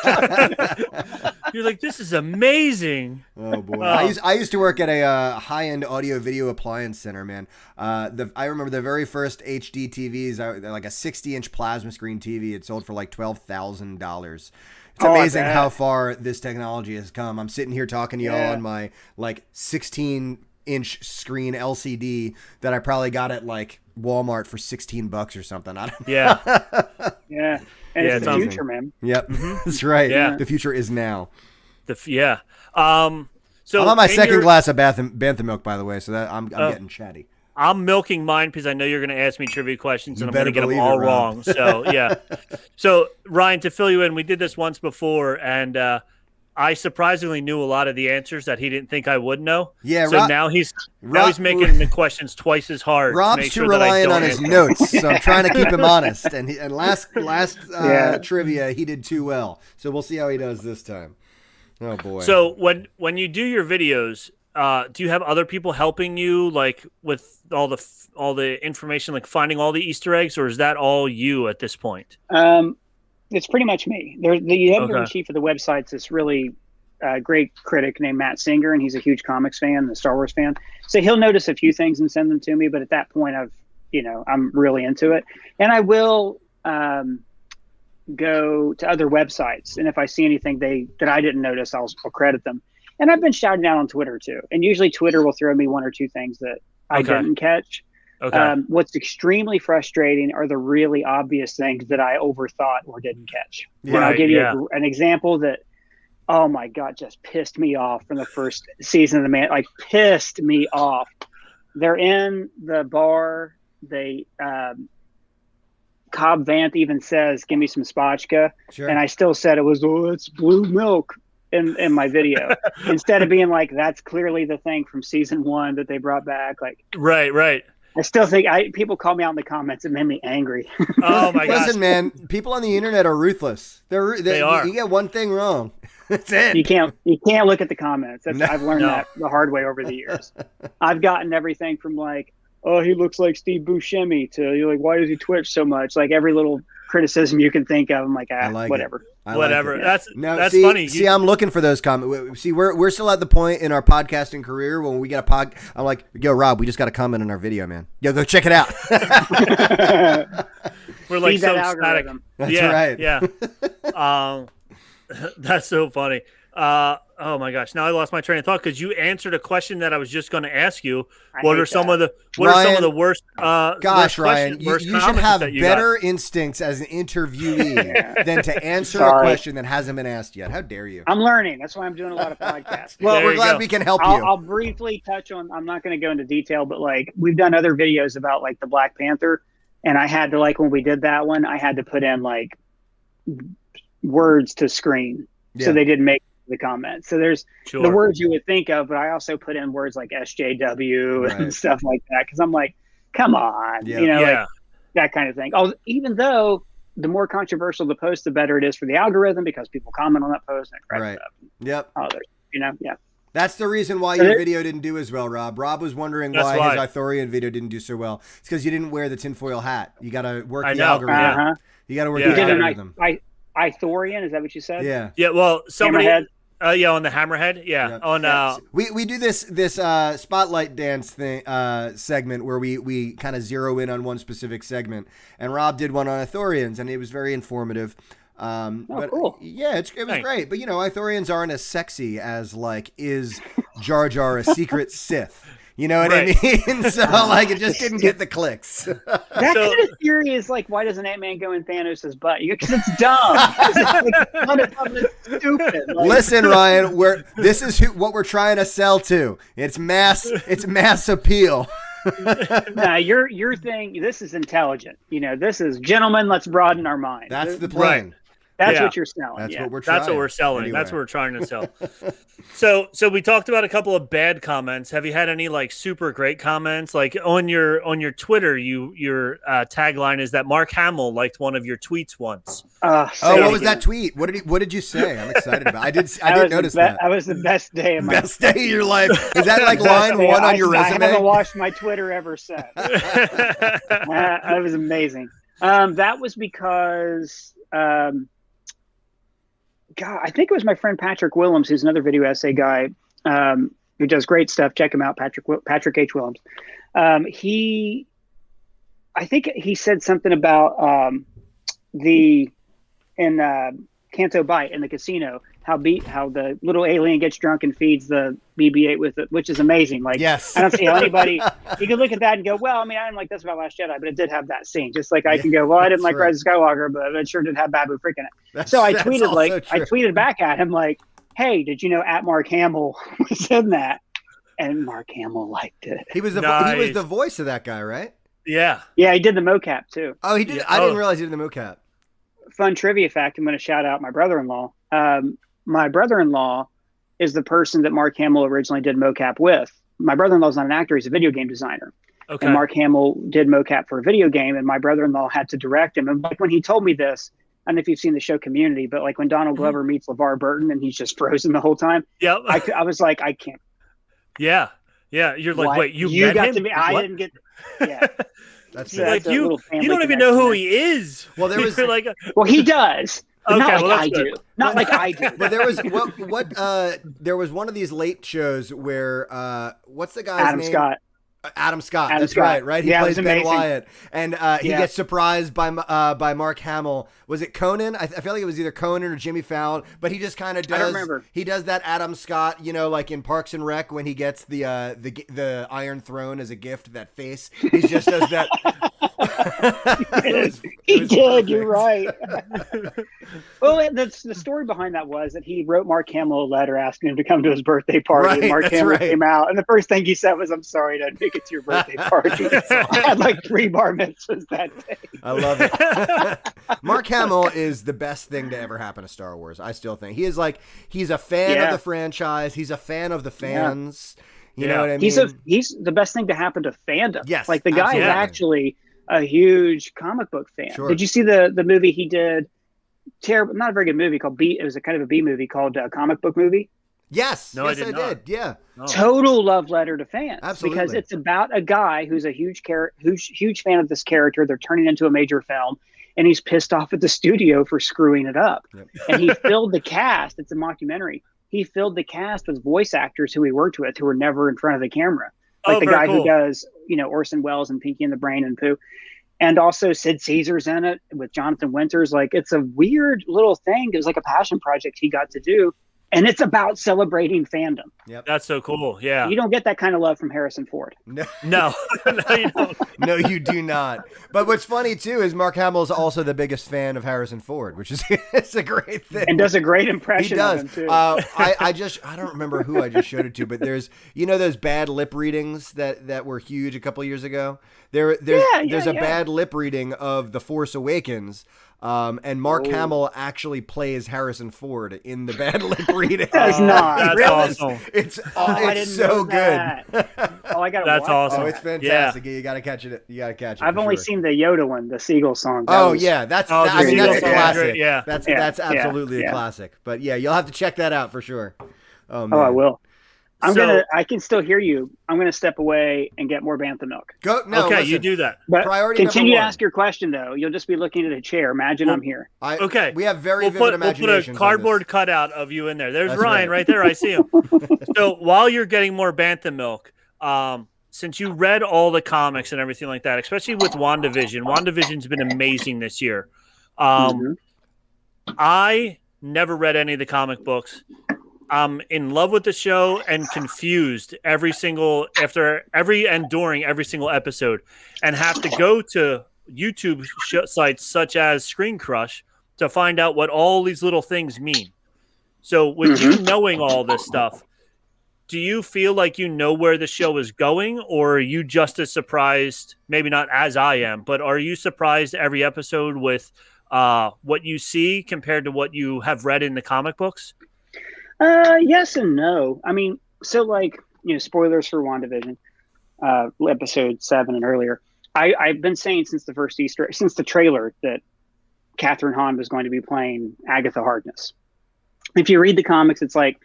you're like, "This is amazing." Oh boy, I used to work at a high-end audio video appliance center, man. I remember the very first HD TVs, like a 60-inch plasma screen TV. It sold for like $12,000. It's amazing how far this technology has come. I'm sitting here talking to y'all on my like 16-inch screen LCD that I probably got at like Walmart for $16 or something. I don't know. Yeah. And it's the future, man. Yep, that's right. Yeah. The future is now. So I'm on my second glass of BanthaMilk, by the way, so that I'm getting chatty. I'm milking mine because I know you're going to ask me trivia questions and I'm going to get them believe all it, Rob. wrong. So, yeah. So, Ryan, to fill you in, we did this once before, and I surprisingly knew a lot of the answers that he didn't think I would know. Yeah, so now he's making the questions twice as hard. Rob's too reliant on his notes, so I'm trying to keep him honest. And last trivia, he did too well. So we'll see how he does this time. Oh boy. So when you do your videos, do you have other people helping you, like with all the information, like finding all the Easter eggs, or is that all you at this point? It's pretty much me. The editor-in-chief of the website's this really great critic named Matt Singer, and he's a huge comics fan, a Star Wars fan. So he'll notice a few things and send them to me, but at that point, I'm really into it, and I will go to other websites, and if I see anything that I didn't notice, I'll credit them. And I've been shouting out on Twitter too, and usually Twitter will throw me one or two things that I didn't catch. Okay. What's extremely frustrating are the really obvious things that I overthought or didn't catch. Yeah. And I'll give you an example that, oh my God, just pissed me off from the first season of pissed me off. They're in the bar. Cobb Vanth even says, "Give me some spotchka." Sure. And I still said it was, it's blue milk in my video. Instead of being like, that's clearly the thing from season 1 that they brought back. Like, right. I still think people call me out in the comments. It made me angry. Oh my gosh. Listen, man, people on the internet are ruthless. They are. You get one thing wrong, that's it. You can't look at the comments. I've learned that the hard way over the years. I've gotten everything from like, oh, he looks like Steve Buscemi, to you're like, why does he twitch so much? Like every little criticism you can think of. I'm like, whatever. Whatever. Like that's funny. See, I'm looking for those comments. See, we're still at the point in our podcasting career when we get a I'm like, yo, Rob, we just got a comment on our video, man. Yo, go check it out. We're like so ecstatic. That's right. Yeah. That's so funny. Oh my gosh! Now I lost my train of thought because you answered a question that I was just going to ask you. What are some of the worst? Gosh, Ryan, you should have better instincts as an interviewee than to answer a question that hasn't been asked yet. How dare you? I'm learning. That's why I'm doing a lot of podcasts. Well, we're glad we can help you. I'll briefly touch on. I'm not going to go into detail, but like we've done other videos about like the Black Panther, and I had to when we did that one, I had to put in like words to screen, so they didn't make the comments. So there's the words you would think of, but I also put in words like SJW and stuff like that because I'm like, come on, like that kind of thing. Oh, even though the more controversial the post, the better it is for the algorithm because people comment on that post and it cracks up. Yep. Others, That's the reason why your video didn't do as well, Rob. Rob was wondering why his Ithorian video didn't do so well. It's because you didn't wear the tinfoil hat. You got to work the algorithm. You got to work the algorithm. Ithorian, is that what you said? Yeah. Yeah. Well, somebody. Hammerhead? On the Hammerhead. Yeah. On we do this spotlight dance thing segment where we kind of zero in on one specific segment, and Rob did one on Ithorians, and it was very informative. Cool. Yeah, it was great. But Ithorians aren't as sexy as is Jar Jar a secret Sith. You know what I mean? So it just didn't get the clicks. That kind of theory is like, why doesn't Ant-Man go in Thanos' butt? Because it's dumb. It's stupid. Listen, Ryan, this is what we're trying to sell to. It's mass appeal. No, your thing. This is intelligent. This is gentlemen. Let's broaden our mind. That's the plan. That's Yeah. what you're selling. That's yeah. what we're trying. That's what we're selling. Anyway. That's what we're trying to sell. So we talked about a couple of bad comments. Have you had any like super great comments? Like on your Twitter, your tagline is that Mark Hamill liked one of your tweets once. Oh, what was that tweet? What did you say? I'm excited about it. I did notice that. That was the best day of my Best day of your life. Is that like line one on your resume? I haven't watched my Twitter ever since. That was amazing. That was because, God, I think it was my friend Patrick Willems, who's another video essay guy, who does great stuff. Check him out, Patrick H. Willems. I think he said something about in Canto Bight in the casino, how the little alien gets drunk and feeds the BB-8 with it, which is amazing. Like, yes. I don't see how anybody you can look at that and go, well, I mean, I didn't like this about Last Jedi, but it did have that scene. Just like I can go, well, I didn't like Rise of Skywalker, but it sure did have Babu Frick in it. So I tweeted back at him like, hey, did you know at Mark Hamill was in that? And Mark Hamill liked it. He was the voice of that guy, right? Yeah. Yeah, he did the mocap too. Oh, he did. Yeah. I didn't realize he did the mocap. Fun trivia fact, I'm going to shout out my brother-in-law. My brother-in-law is the person that Mark Hamill originally did mocap with. My brother-in-law is not an actor, he's a video game designer. Okay. And Mark Hamill did mocap for a video game, and my brother-in-law had to direct him. And like when he told me this, I don't know if you've seen the show Community, but like when Donald Glover meets LeVar Burton and he's just frozen the whole time. Yeah. I was like, I can't. Yeah. Yeah. You're like, What? wait, you met got him? to me. I didn't get. Yeah. That's So Like that's a you little family don't even know who connection he is. Well, there was You're like, Well, he does. But Okay, not well, like that's I good. do. Not like I do. But there was there was one of these late shows where what's the guy's Adam name? Scott. Adam Scott. Adam That's Scott. right. He Yeah, it plays was Ben amazing. Wyatt, and he Yeah. gets surprised by Mark Hamill. Was it Conan? I feel like it was either Conan or Jimmy Fallon. But he just kind of does. I don't remember. He does that Adam Scott, like in Parks and Rec when he gets the Iron Throne as a gift. That face. He just does that. He did. You're right. Well, the story behind that was that he wrote Mark Hamill a letter asking him to come to his birthday party. Right, and Mark that's Hamill right. came out, and the first thing he said was, "I'm sorry to make it to your birthday party." I had like 3 bar mitzvahs that day. I love it. Mark Hamill is the best thing to ever happen to Star Wars. I still think he's a fan of the franchise. He's a fan of the fans. You know what I mean? He's the best thing to happen to fandom. Yes, like the guy is absolutely. actually a huge comic book fan. Sure. Did you see the movie he did? Terrible, not a very good movie called B. It was a kind of a B movie called Comic Book Movie. Yes. No, I yes, did I not. did. Yeah. Oh. Total love letter to fans. Absolutely. Because it's about a guy who's a huge fan of this character. They're turning into a major film, and he's pissed off at the studio for screwing it up. Yep. And he filled the cast. It's a mockumentary. He filled the cast with voice actors who he worked with who were never in front of the camera. Like the very guy who cool. does, Orson Welles and Pinky and the Brain and Pooh. And also Sid Caesar's in it with Jonathan Winters. Like, it's a weird little thing. It was like a passion project he got to do. And it's about celebrating fandom. Yep. That's so cool. Yeah. You don't get that kind of love from Harrison Ford. No. No. No, you don't. No, you do not. But what's funny too is Mark Hamill is also the biggest fan of Harrison Ford, which is it's a great thing. And does a great He impression does. of him, too. I don't remember who I just showed it to, but there's those bad lip readings that were huge a couple years ago. There's a bad lip reading of The Force Awakens. And Mark Hamill actually plays Harrison Ford in the bad lip reading. That's not. That's Really? awesome. It's I didn't so know good. that. I got That's awesome. Oh, it's fantastic. You got to catch it. You got to catch it. I've for only sure. seen the Yoda one, the Seagull song. That Oh was- yeah, that's Oh, I mean that's a Seagull song. classic. Yeah. That's absolutely a yeah. classic. But yeah, you'll have to check that out for sure. Oh, Oh, I man. will. So- I can still hear you. I'm gonna step away and get more BanthaMilk. Go. No, Okay, listen, you do that. But Priority continue number to one. ask your question though. You'll just be looking at a chair. Imagine I'm here. Okay. We have very We'll vivid put imaginations. a cardboard cutout of you in there. There's That's Ryan right. right there. I see him. So while you're getting more BanthaMilk, since you read all the comics and everything like that, especially with WandaVision's been amazing this year. I never read any of the comic books. I'm in love with the show and confused after every and during every single episode, and have to go to YouTube sites such as ScreenCrush to find out what all these little things mean. So with you knowing all this stuff, do you feel like you know where the show is going, or are you just as surprised, maybe not as I am, but are you surprised every episode with what you see compared to what you have read in the comic books? Yes and no. I mean, so like, spoilers for WandaVision, episode 7 and earlier. I've been saying since the trailer that Catherine Hahn was going to be playing Agatha Harkness. If you read the comics, it's like,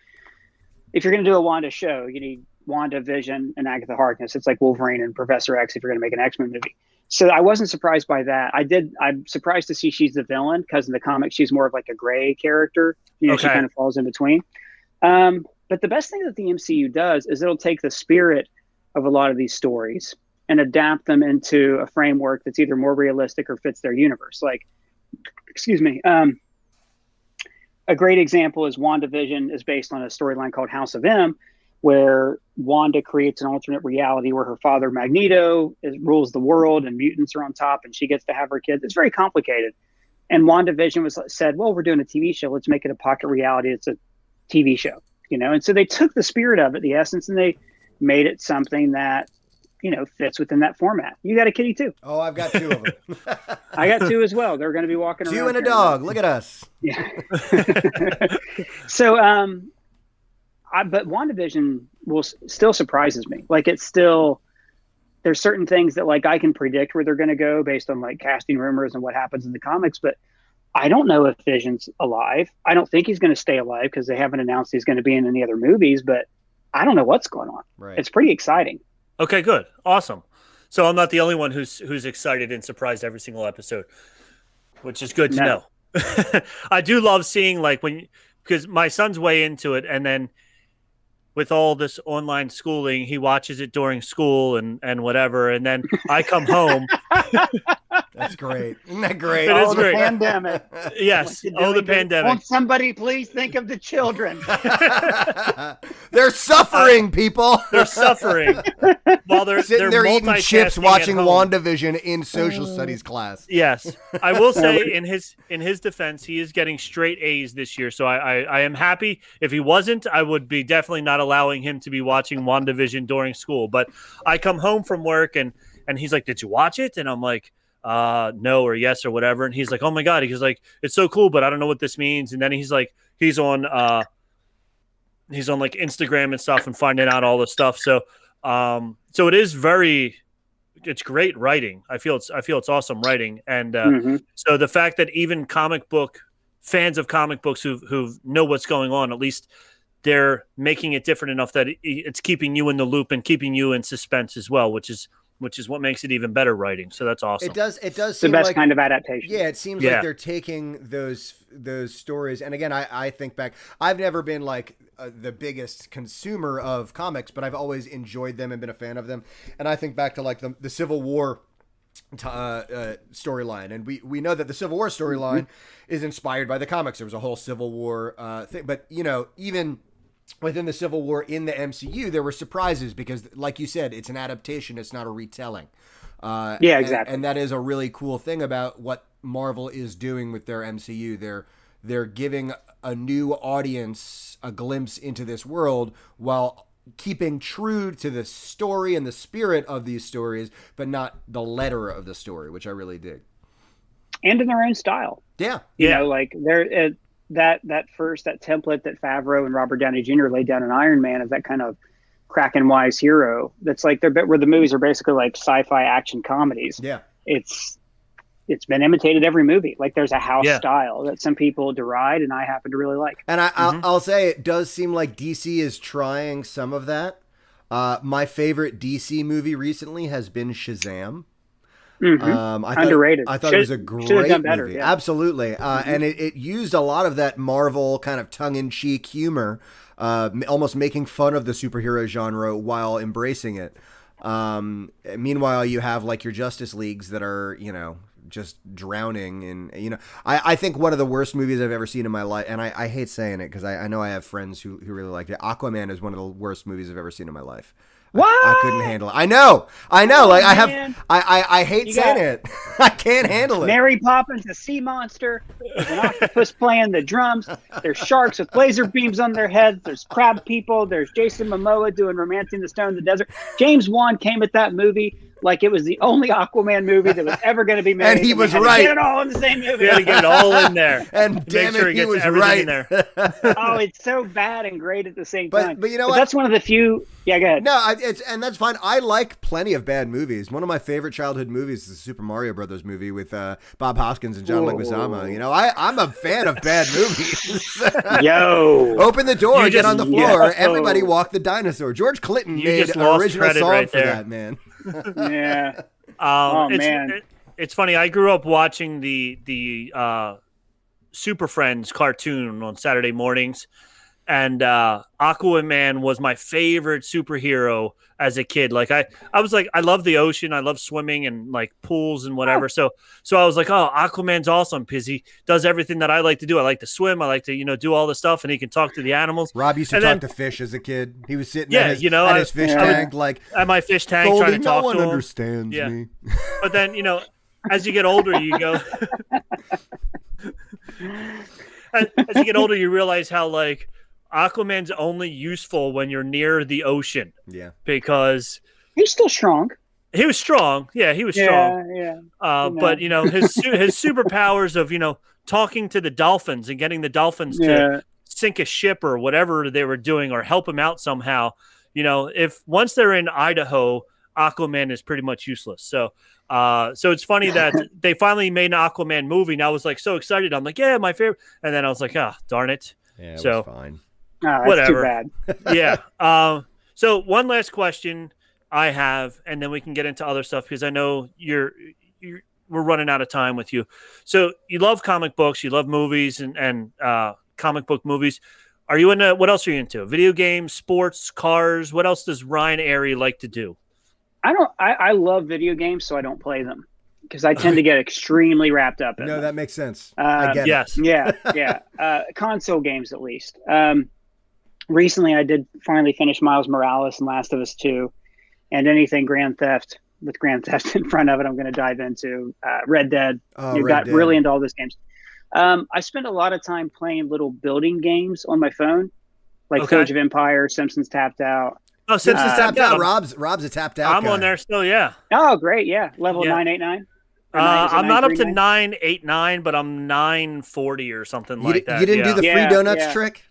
if you're going to do a Wanda show, you need WandaVision and Agatha Harkness. It's like Wolverine and Professor X if you're going to make an X-Men movie. So I wasn't surprised by that. I'm surprised to see she's the villain, because in the comics she's more of like a gray character. She kind of falls in between. But the best thing that the MCU does is it'll take the spirit of a lot of these stories and adapt them into a framework that's either more realistic or fits their universe. Like, excuse me. A great example is WandaVision is based on a storyline called House of M, where Wanda creates an alternate reality where her father Magneto rules the world and mutants are on top and she gets to have her kids. It's very complicated. And WandaVision said, well, we're doing a TV show. Let's make it a pocket reality. It's a TV show, And so they took the spirit of it, the essence, and they made it something that, fits within that format. You got a kitty too. Oh, I've got 2 of them. I got 2 as well. They're going to be walking around. 2 and a dog. Look at us. Yeah. So, but WandaVision still surprises me. Like, there's certain things that like I can predict where they're going to go based on like casting rumors and what happens in the comics, but I don't know if Vision's alive. I don't think he's going to stay alive because they haven't announced he's going to be in any other movies, but I don't know what's going on. Right. It's pretty exciting. Okay, good. Awesome. So I'm not the only one who's excited and surprised every single episode, which is good to know. I do love seeing because my son's way into it, and then with all this online schooling, he watches it during school and whatever, and then I come home. That's great. Isn't that great? It is great. The pandemic. Yes. Oh, the pandemic. Won't somebody please think of the children? They're suffering, people. They're suffering while they're sitting there eating chips, multitasking watching at home. WandaVision in social studies class. Yes, I will say in his defense, he is getting straight A's this year, so I am happy. If he wasn't, I would be definitely not allowing him to be watching WandaVision during school. But I come home from work and he's like, "Did you watch it?" And I'm like, no or yes or whatever. And he's like, "Oh my God." He's like, "It's so cool, but I don't know what this means." And then he's like, he's on like Instagram and stuff and finding out all this stuff. So it is it's great writing. I feel it's awesome writing. And so the fact that even comic book fans of comic books who know what's going on, at least they're making it different enough that it's keeping you in the loop and keeping you in suspense as well, which is what makes it even better writing. So that's awesome. It does the seem best like, kind of adaptation. Yeah, it seems like they're taking those stories. And again, I think back, I've never been like the biggest consumer of comics, but I've always enjoyed them and been a fan of them. And I think back to like the Civil War storyline, and we know that the Civil War storyline is inspired by the comics. There was a whole Civil War thing, but even within the Civil War in the MCU, there were surprises because, like you said, it's an adaptation. It's not a retelling. Yeah, exactly. And that is a really cool thing about what Marvel is doing with their MCU. They're giving a new audience a glimpse into this world while keeping true to the story and the spirit of these stories, but not the letter of the story, which I really dig. And in their own style. Yeah. You know, like they're that template that Favreau and Robert Downey Jr. laid down in Iron Man as that kind of Kraken-wise hero. That's like where the movies are basically like sci-fi action comedies. Yeah. It's been imitated every movie. Like there's a house style that some people deride and I happen to really like. And I'll say it does seem like DC is trying some of that. My favorite DC movie recently has been Shazam. Underrated. I thought it was a great movie. Yeah. Absolutely. And it used a lot of that Marvel kind of tongue-in-cheek humor, almost making fun of the superhero genre while embracing it. Meanwhile, you have like your Justice Leagues that are, just drowning in, I think one of the worst movies I've ever seen in my life, and I hate saying it because I know I have friends who really liked it. Aquaman is one of the worst movies I've ever seen in my life. What? I couldn't handle it. I know. Like I hate saying it. I can't handle it. Mary Poppins, the sea monster. There's an octopus playing the drums. There's sharks with laser beams on their heads. There's crab people. There's Jason Momoa doing Romancing the Stone in the Desert. James Wan came at that movie like it was the only Aquaman movie that was ever going to be made. And he was we had to right. get it all in the same movie. You got to get it all in there. And damn Make sure it, he gets was everything right. in there. Oh, it's so bad and great at the same time. But you know what? That's one of the few. Yeah, go ahead. No, and that's fine. I like plenty of bad movies. One of my favorite childhood movies is the Super Mario Brothers movie with Bob Hoskins and John Leguizamo. You know, I'm a fan of bad movies. Yo, Open the door, You get just- on the floor. yeah. Everybody walk the dinosaur. George Clinton You made just an lost original credit song right for there. that, man. yeah. Man, it's funny. I grew up watching the Super Friends cartoon on Saturday mornings, and Aquaman was my favorite superhero as a kid. Like I was like, I love the ocean, I love swimming and like pools and whatever. So I was like, oh, Aquaman's awesome because he does everything that I like to do. I like to swim, I like to do all the stuff, and he can talk to the animals. Rob used to talk to fish as a kid. He was sitting at his fish tank, like at my fish tank, Goldie, trying to talk no one to him. understands me. But then as you get older, you go. As you get older, you realize how like Aquaman's only useful when you're near the ocean. Yeah, because He's still strong. he was strong. Yeah, he was strong. Yeah. But his superpowers of talking to the dolphins and getting the dolphins to sink a ship or whatever they were doing or help him out somehow. If once they're in Idaho, Aquaman is pretty much useless. So it's funny that they finally made an Aquaman movie, and I was like so excited. I'm like, yeah, my favorite. And then I was like, darn it. Yeah, it so was fine. Oh, that's whatever. too bad. Yeah. So one last question I have, and then we can get into other stuff because I know we're running out of time with you. So you love comic books, you love movies and comic book movies. Are you into, what else are you into? Video games, sports, cars? What else does Ryan Arey like to do? I love video games, so I don't play them because I tend to get extremely wrapped up in them. That makes sense. I get yes. it. Yeah. Console games, at least. Recently, I did finally finish Miles Morales and Last of Us 2, and anything Grand Theft with Grand Theft in front of it, I'm going to dive into. Red Dead. Really into all those games. I spend a lot of time playing little building games on my phone, like Forge of Empire, Simpsons Tapped Out. Oh, Simpsons Tapped Out. Rob's a tapped out. I'm guy. on there still. Yeah. Oh, great. Yeah, level 989. I'm not up to 989, but I'm 940 or something like that. You didn't do the free donuts trick?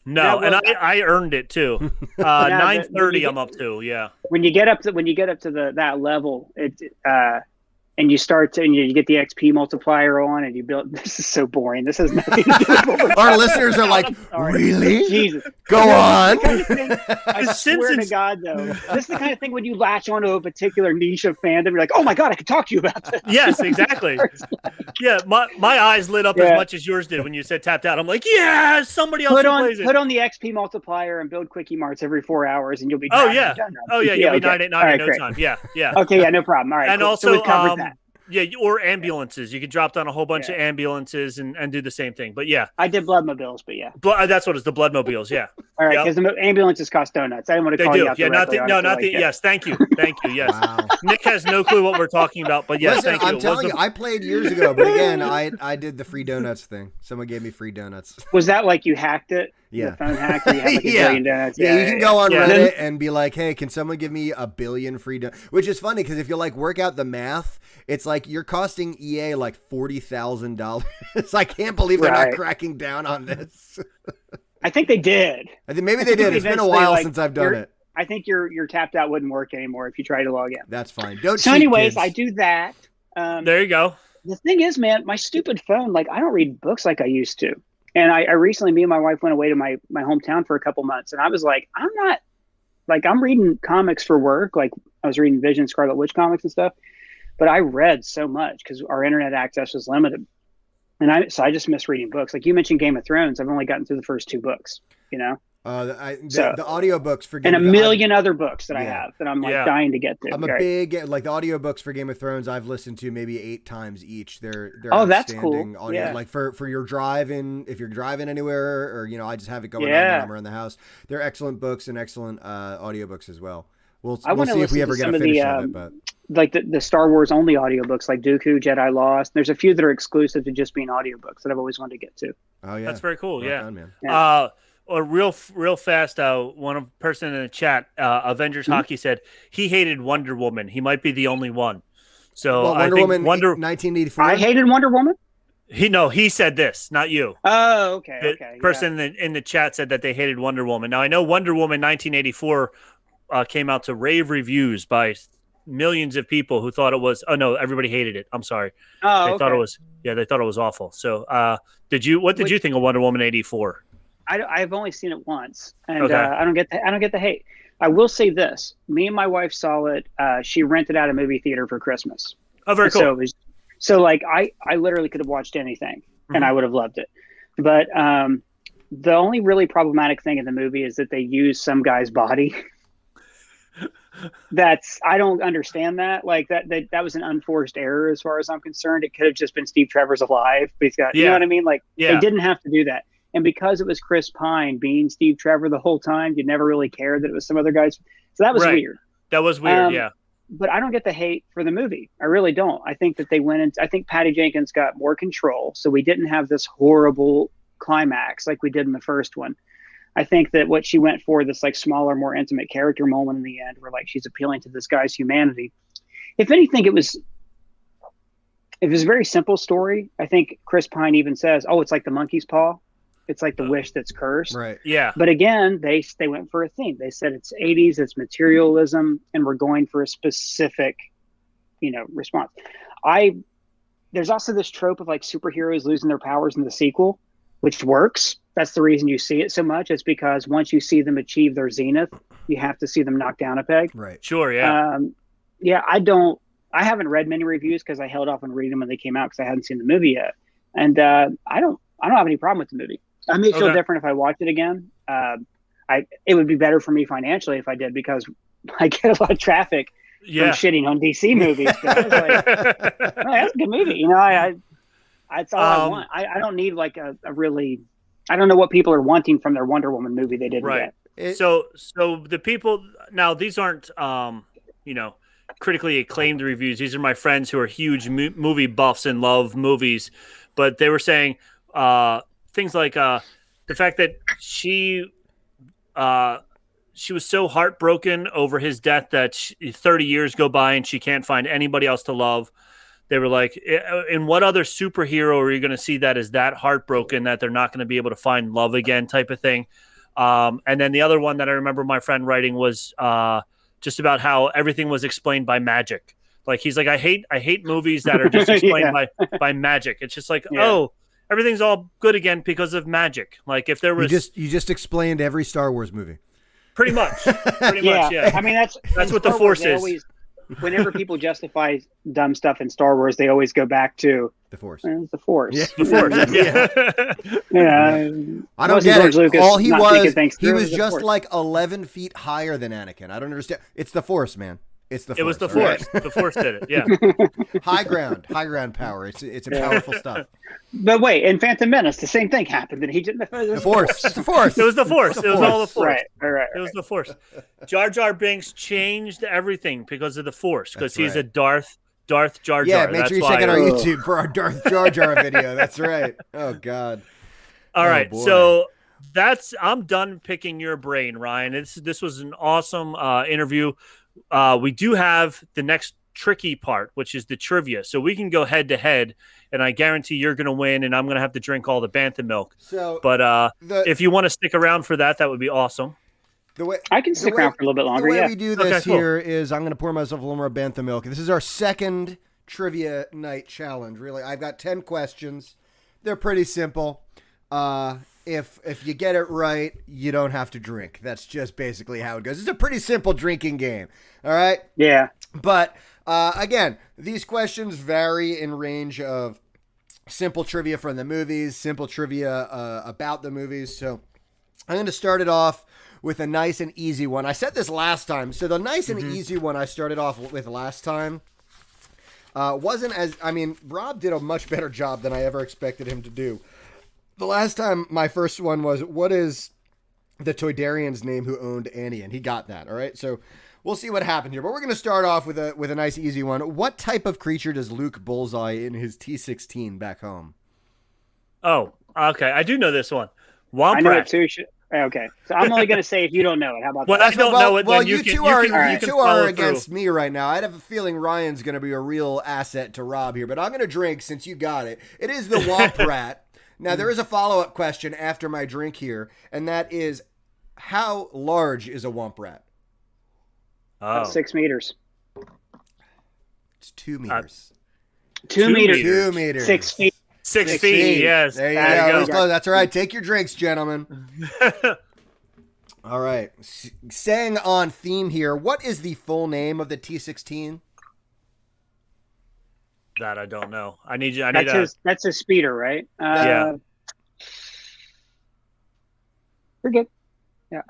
No, and I earned it too. 930 I'm up to. Yeah. When you get up to that level, and you start to, and you get the XP multiplier on, and you build. This is so boring. This has nothing to do with what we're Our listeners are like, really? Jesus. Go on. I swear to God, though, this is the kind of thing when you latch onto a particular niche of fandom, you're like, oh my God, I could talk to you about this. Yes, exactly. Yeah, my eyes lit up as much as yours did when you said Tapped Out. I'm like, yeah, somebody else plays it. Put on the XP multiplier and build quickie marts every 4 hours, and you'll be done. You'll be 989 in no time. Yeah. Okay, yeah, no problem. All right, and cool. also, so we've covered that. Yeah, or ambulances. You could drop down a whole bunch of ambulances and do the same thing. But yeah, I did bloodmobiles, but yeah, that's what it's the bloodmobiles. Yeah. All right, because the ambulances cost donuts. I didn't want to call you out. Yeah, yes. Thank you. Yes. Wow. Nick has no clue what we're talking about, but yes, thank you. I'm telling you, I played years ago, but again, I did the free donuts thing. Someone gave me free donuts. Was that like you hacked it? Yeah. The phone hack where you had like a billion donuts? Yeah, you can go on Reddit and be like, hey, can someone give me a billion free donuts? Which is funny because if you work out the math, it's like you're costing EA like $40,000. I can't believe they're not cracking down on this. I think they did. I think maybe they did. It's been a while since I've done it. I think your Tapped Out wouldn't work anymore if you try to log in. That's fine. Don't so cheat, anyways, kids. I do that. There you go. The thing is, man, my stupid phone, I don't read books like I used to. And I recently, me and my wife went away to my hometown for a couple months. And I was like, I'm reading comics for work. Like I was reading Vision, Scarlet Witch comics and stuff. But I read so much because our internet access was limited. And I just miss reading books. Like you mentioned Game of Thrones. I've only gotten through the first 2 books, The audiobooks for Game and a million other books that I have that I'm dying to get to. I'm a big the audiobooks for Game of Thrones I've listened to maybe 8 times each. They're that's cool. Audio. Yeah. Like for your driving, if you're driving anywhere or I just have it going on when I'm around the house. They're excellent books and excellent audiobooks as well. We'll see if we ever get a finish of it, but like the Star Wars only audiobooks like Dooku, Jedi Lost. There's a few that are exclusive to just being audiobooks that I've always wanted to get to. Oh yeah. That's very cool. Right on, man. real fast. One person in the chat, Avengers Hockey said he hated Wonder Woman. He might be the only one. So Well, I Wonder think Woman, Wonder 1984. I hated Wonder Woman. he said this, not you. Oh, okay, The okay. person in the chat said that they hated Wonder Woman. Now I know Wonder Woman 1984 came out to rave reviews by millions of people who thought it was. Oh no, everybody hated it. I'm sorry. Oh, They thought it was. Yeah, they thought it was awful. So, What did you think of Wonder Woman 84? I've only seen it once, and Okay. I don't get the hate. I will say this: me and my wife saw it. She rented out a movie theater for Christmas. Oh, very cool. So it was, like I literally could have watched anything, and I would have loved it. But the only really problematic thing in the movie is that they use some guy's body. I don't understand that. Like that was an unforced error as far as I'm concerned. It could have just been Steve Trevor's alive. Because, you know what I mean? Like they didn't have to do that. And because it was Chris Pine being Steve Trevor the whole time, you never really cared that it was some other guys. So that was weird. That was weird, yeah. But I don't get the hate for the movie. I really don't. I think that they went in. I think Patty Jenkins got more control, so we didn't have this horrible climax like we did in the first one. I think that what she went for, this like smaller, more intimate character moment in the end, where like she's appealing to this guy's humanity. If anything, it was a very simple story. I think Chris Pine even says, "Oh, it's like the monkey's paw. It's like the wish that's cursed." Right. Yeah. But again, they went for a theme. They said it's 80s, it's materialism, and we're going for a specific, response. There's also this trope of like superheroes losing their powers in the sequel, which works. That's the reason you see it so much. It's because once you see them achieve their zenith, you have to see them knock down a peg. Right. Sure. Yeah. I haven't read many reviews because I held off on reading them when they came out because I hadn't seen the movie yet. And I don't have any problem with the movie. I may feel different if I watch it again. It would be better for me financially if I did because I get a lot of traffic from shitting on DC movies. But I was like, oh, that's a good movie. That's all I want. I don't need like a really. I don't know what people are wanting from their Wonder Woman movie they didn't get. So the people now, these aren't critically acclaimed reviews. These are my friends who are huge movie buffs and love movies, but they were saying things like the fact that she was so heartbroken over his death that 30 years go by and she can't find anybody else to love. They were like, in what other superhero are you going to see that is that heartbroken that they're not going to be able to find love again type of thing? And then the other one that I remember my friend writing was just about how everything was explained by magic. Like he's like, I hate movies that are just explained by magic. It's just like, oh, everything's all good again because of magic. Like if there was you just explained every Star Wars movie. Pretty much. Yeah. I mean that's what the Force is. Whenever people justify dumb stuff in Star Wars, they always go back to the Force. The Force. Yeah. The Force. I don't get it. Lucas All he was just Force. like 11 feet higher than Anakin. I don't understand. It's the Force, man. It's the Force. It was the all Force. right? The Force did it. Yeah. High ground power. It's a powerful stuff. But wait, in Phantom Menace, the same thing happened. That he didn't. The Force. It's the Force. It was the Force. It was all the Force. Right. It was the Force. Jar Jar Binks changed everything because of the Force, because That's he's right. a Darth Jar Jar. Yeah, make That's sure you why. check out our YouTube for our Darth Jar Jar video. That's right. Oh God. All right, boy. so I'm done picking your brain, Ryan. This was an awesome interview. We do have the next tricky part, which is the trivia. So we can go head to head, and I guarantee you're going to win, and I'm going to have to drink all the Bantha milk. So, but if you want to stick around for that, that would be awesome. I can stick around for a little bit longer. The way we do this here is I'm going to pour myself a little more Bantha milk. This is our second trivia night challenge. Really, I've got 10 questions. They're pretty simple. If you get it right, you don't have to drink. That's just basically how it goes. It's a pretty simple drinking game. All right? Yeah. But, again, these questions vary in range of simple trivia from the movies, simple trivia about the movies. So I'm going to start it off with a nice and easy one. I said this last time. So the nice and easy one I started off with last time wasn't as... I mean, Rob did a much better job than I ever expected him to do. The last time, my first one was, what is the Toydarian's name who owned Annie? And he got that, all right? So we'll see what happened here. But we're going to start off with a nice, easy one. What type of creature does Luke bullseye in his T-16 back home? Oh, okay. I do know this one. Whomp I know Rat. it too. Okay, so I'm only going to say if you don't know it. How about Well, that? I don't know it. Well, Then you can, two you are can, you can two follow are against through. me right now. I have a feeling Ryan's going to be a real asset to Rob here, but I'm going to drink since you got it. It is the Whomp Rat. Now there is a follow-up question after my drink here, and that is, how large is a Whomp Rat? Oh. 6 meters. It's 2 meters. 2 meters. 2 meters. 6 feet. 6 6 feet. Yes. There you There go. you That's go. close. That's all right. Take your drinks, gentlemen. All right. Staying on theme here, what is the full name of the T-16? That I don't know. I need you. That's his speeder, right? Yeah. We're good. Yeah.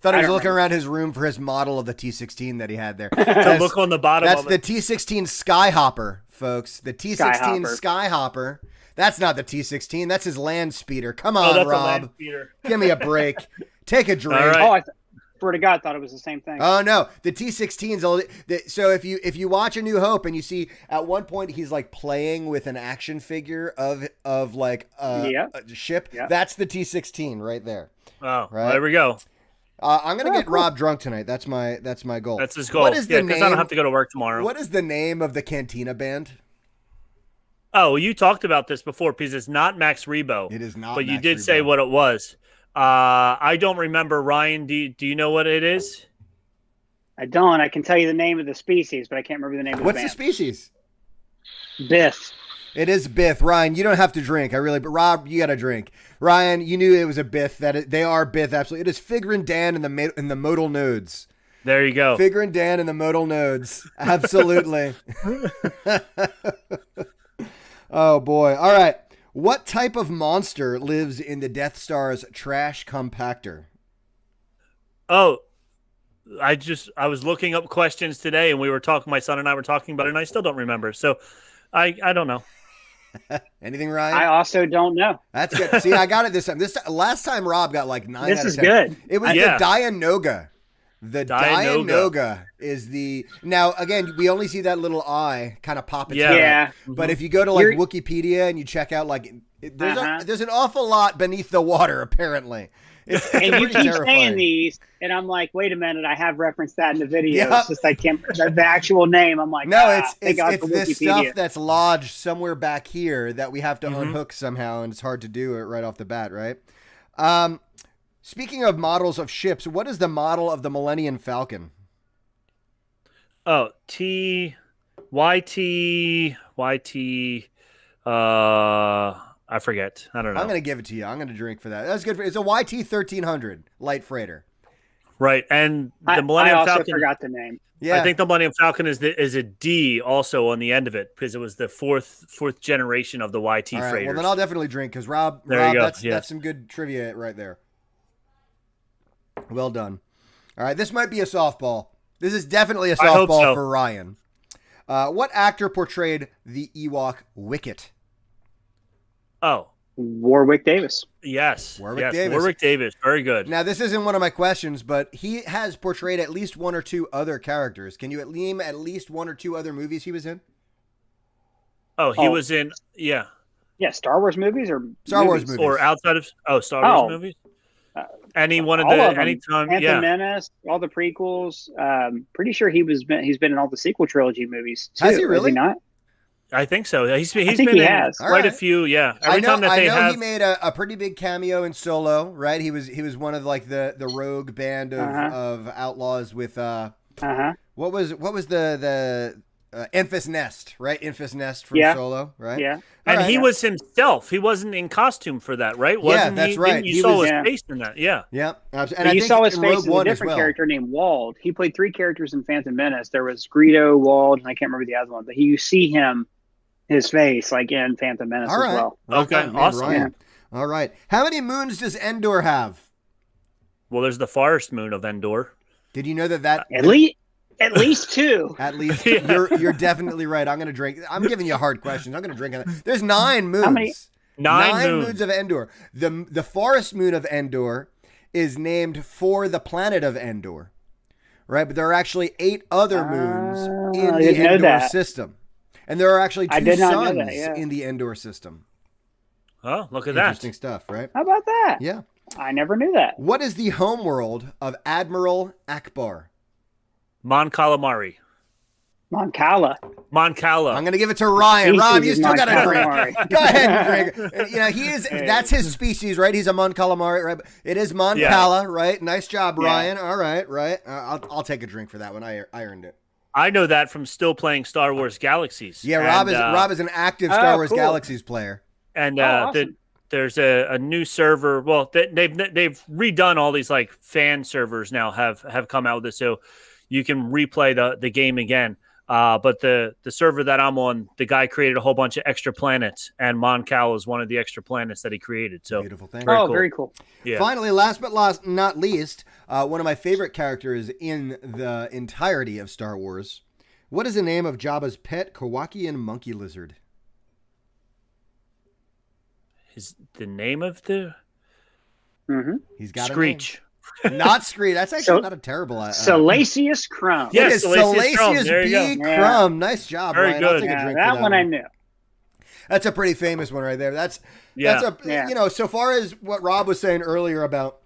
Thought he was don't looking remember. around his room for his model of the T-16 that he had there. to look on the bottom That's of the it. T-16 Skyhopper, folks. The T-16 Skyhopper. Skyhopper. That's not the T-16. That's his land speeder. Come Oh, on, that's a land Rob. speeder. Give me a break. Take a drink. All right. Oh, I swear to God, thought it was the same thing. Oh no, the T-16's old. So if you watch A New Hope and you see at one point he's like playing with an action figure of like Yeah. a ship, Yeah. that's the T-16 right there. Oh, Right. well, there we go. I'm gonna get cool. Rob drunk tonight. That's my goal. That's his goal. What is the because I name? don't have to go to work tomorrow. What is the name of the Cantina band? Oh, you talked about this before because it's not Max Rebo. It is not. But you Max did Rebo. say what it was. I don't remember. Ryan, do you know what it is? I don't. I can tell you the name of the species, but I can't remember the name of What's the the band. species? Biff. It is Bith. Ryan, you don't have to drink. But Rob, you got to drink. Ryan, you knew it was a Bith. They are Bith. Absolutely. It is Figure and Dan in the modal nodes. There you go. Figure and Dan in the modal nodes. Absolutely. Oh boy. All right. What type of monster lives in the Death Star's trash compactor? Oh, I was looking up questions today, and my son and I were talking about it, and I still don't remember. So I don't know. Anything, Ryan? I also don't know. That's good. See, I got it this time. Last time Rob got like 9 This out of is 10. good. It was Yeah. the Dianoga. The Dianoga. Dianoga is the... Now, again, we only see that little eye kind of pop its Yeah. head Yeah. up. But if you go to like You're- Wikipedia and you check out like... Uh-huh. There's an awful lot beneath the water, apparently. It's And you pretty keep terrifying. saying these, and I'm like, wait a minute, I have referenced that in the video. Yep. It's just I can't the actual name. I'm like, No, thank God it's for this Wikipedia. stuff that's lodged somewhere back here that we have to Mm-hmm. unhook somehow, and it's hard to do it right off the bat, right? Speaking of models of ships, what is the model of the Millennium Falcon? Oh, YT. I forget. I don't know. I'm going to give it to you. I'm going to drink for that. That's good. It's a YT 1300 light freighter. Right, and the I Millennium also Falcon. forgot the name. Yeah. I think the Millennium Falcon is a D also on the end of it because it was the fourth generation of the YT All right, freighters. well, then I'll definitely drink because Rob, There you go, that's yeah. some good trivia right there. Well done. All right, this might be a softball. This is definitely a I hope softball so. for Ryan. What actor portrayed the Ewok Wicket? Oh, Warwick Davis. yes. Warwick yes, Davis. Warwick Davis. Very good. Now, this isn't one of my questions, but he has portrayed at least one or two other characters. Can you name at least one or two other movies he was in? He was in, yeah. Yeah, Star Wars movies or Star Wars movies. Or outside of, Star Oh. Wars movies? Any one of all the, of them. anytime, Phantom yeah. Menace, all the prequels. Pretty sure he's been in all the sequel trilogy movies too. Has he really? Is he not? I think so. He's think been he in has. quite All right. a few, yeah. I know they have, he made a pretty big cameo in Solo, right? He was one of like the rogue band of outlaws with what was the Enfys Nest, right? Enfys Nest from Yeah. Solo, right? Yeah. and All right. he was himself. He wasn't in costume for that, right? Wasn't that's he? right. Didn't you He saw was- his Yeah. face in that, yeah. Yeah, and But I you think saw his in face Rogue as a One as different well. character named Wald. He played 3 characters in Phantom Menace. There was Greedo, Wald, and I can't remember the other one. But you see his face like in Phantom Menace All right. as well. Rock Okay, on, man, awesome. Ryan. All right. How many moons does Endor have? Well, there's the forest moon of Endor. Did you know that At least 2. at least Yeah. you're definitely right. I'm gonna drink. I'm giving you hard questions. I'm gonna drink on that. There's 9 moons. many? Nine moons. moons of Endor. The forest moon of Endor is named for the planet of Endor, right? But there are actually 8 other moons in I the didn't know Endor that. system, and there are actually 2 I did not know suns that, yeah. in the Endor system. Oh, look at that. Interesting stuff, right? How about that? Yeah. I never knew that. What is the homeworld of Admiral Akbar? Mon Calamari. Moncala. I'm going to give it to Ryan. Rob, you still got to drink. Go ahead and drink. You know, that's his species, right? He's a Mon Calamari, right? It is Mon Cala, right? Nice job, Ryan. All right. I'll take a drink for that one. I earned it. I know that from still playing Star Wars Galaxies. Yeah, Rob is an active Star Wars Galaxies player. And awesome. there's a new server. Well, they've redone all these like fan servers now have come out with this, so you can replay the game again. But the server that I'm on, the guy created a whole bunch of extra planets, and Mon Cal is one of the extra planets that he created. So beautiful thing. Very cool. Yeah. Finally, last but not least, one of my favorite characters in the entirety of Star Wars. What is the name of Jabba's pet Kowakian monkey lizard? Is the name of the? Mm-hmm. He's got Screech. Not Screech. That's actually not a terrible. Salacious Crumb. Yeah. It is Salacious B. Crumb. Nice job, Very Ryan. good. I'll take a drink for that one one. I knew. That's a pretty famous one right there. That's you know, so far as what Rob was saying earlier about,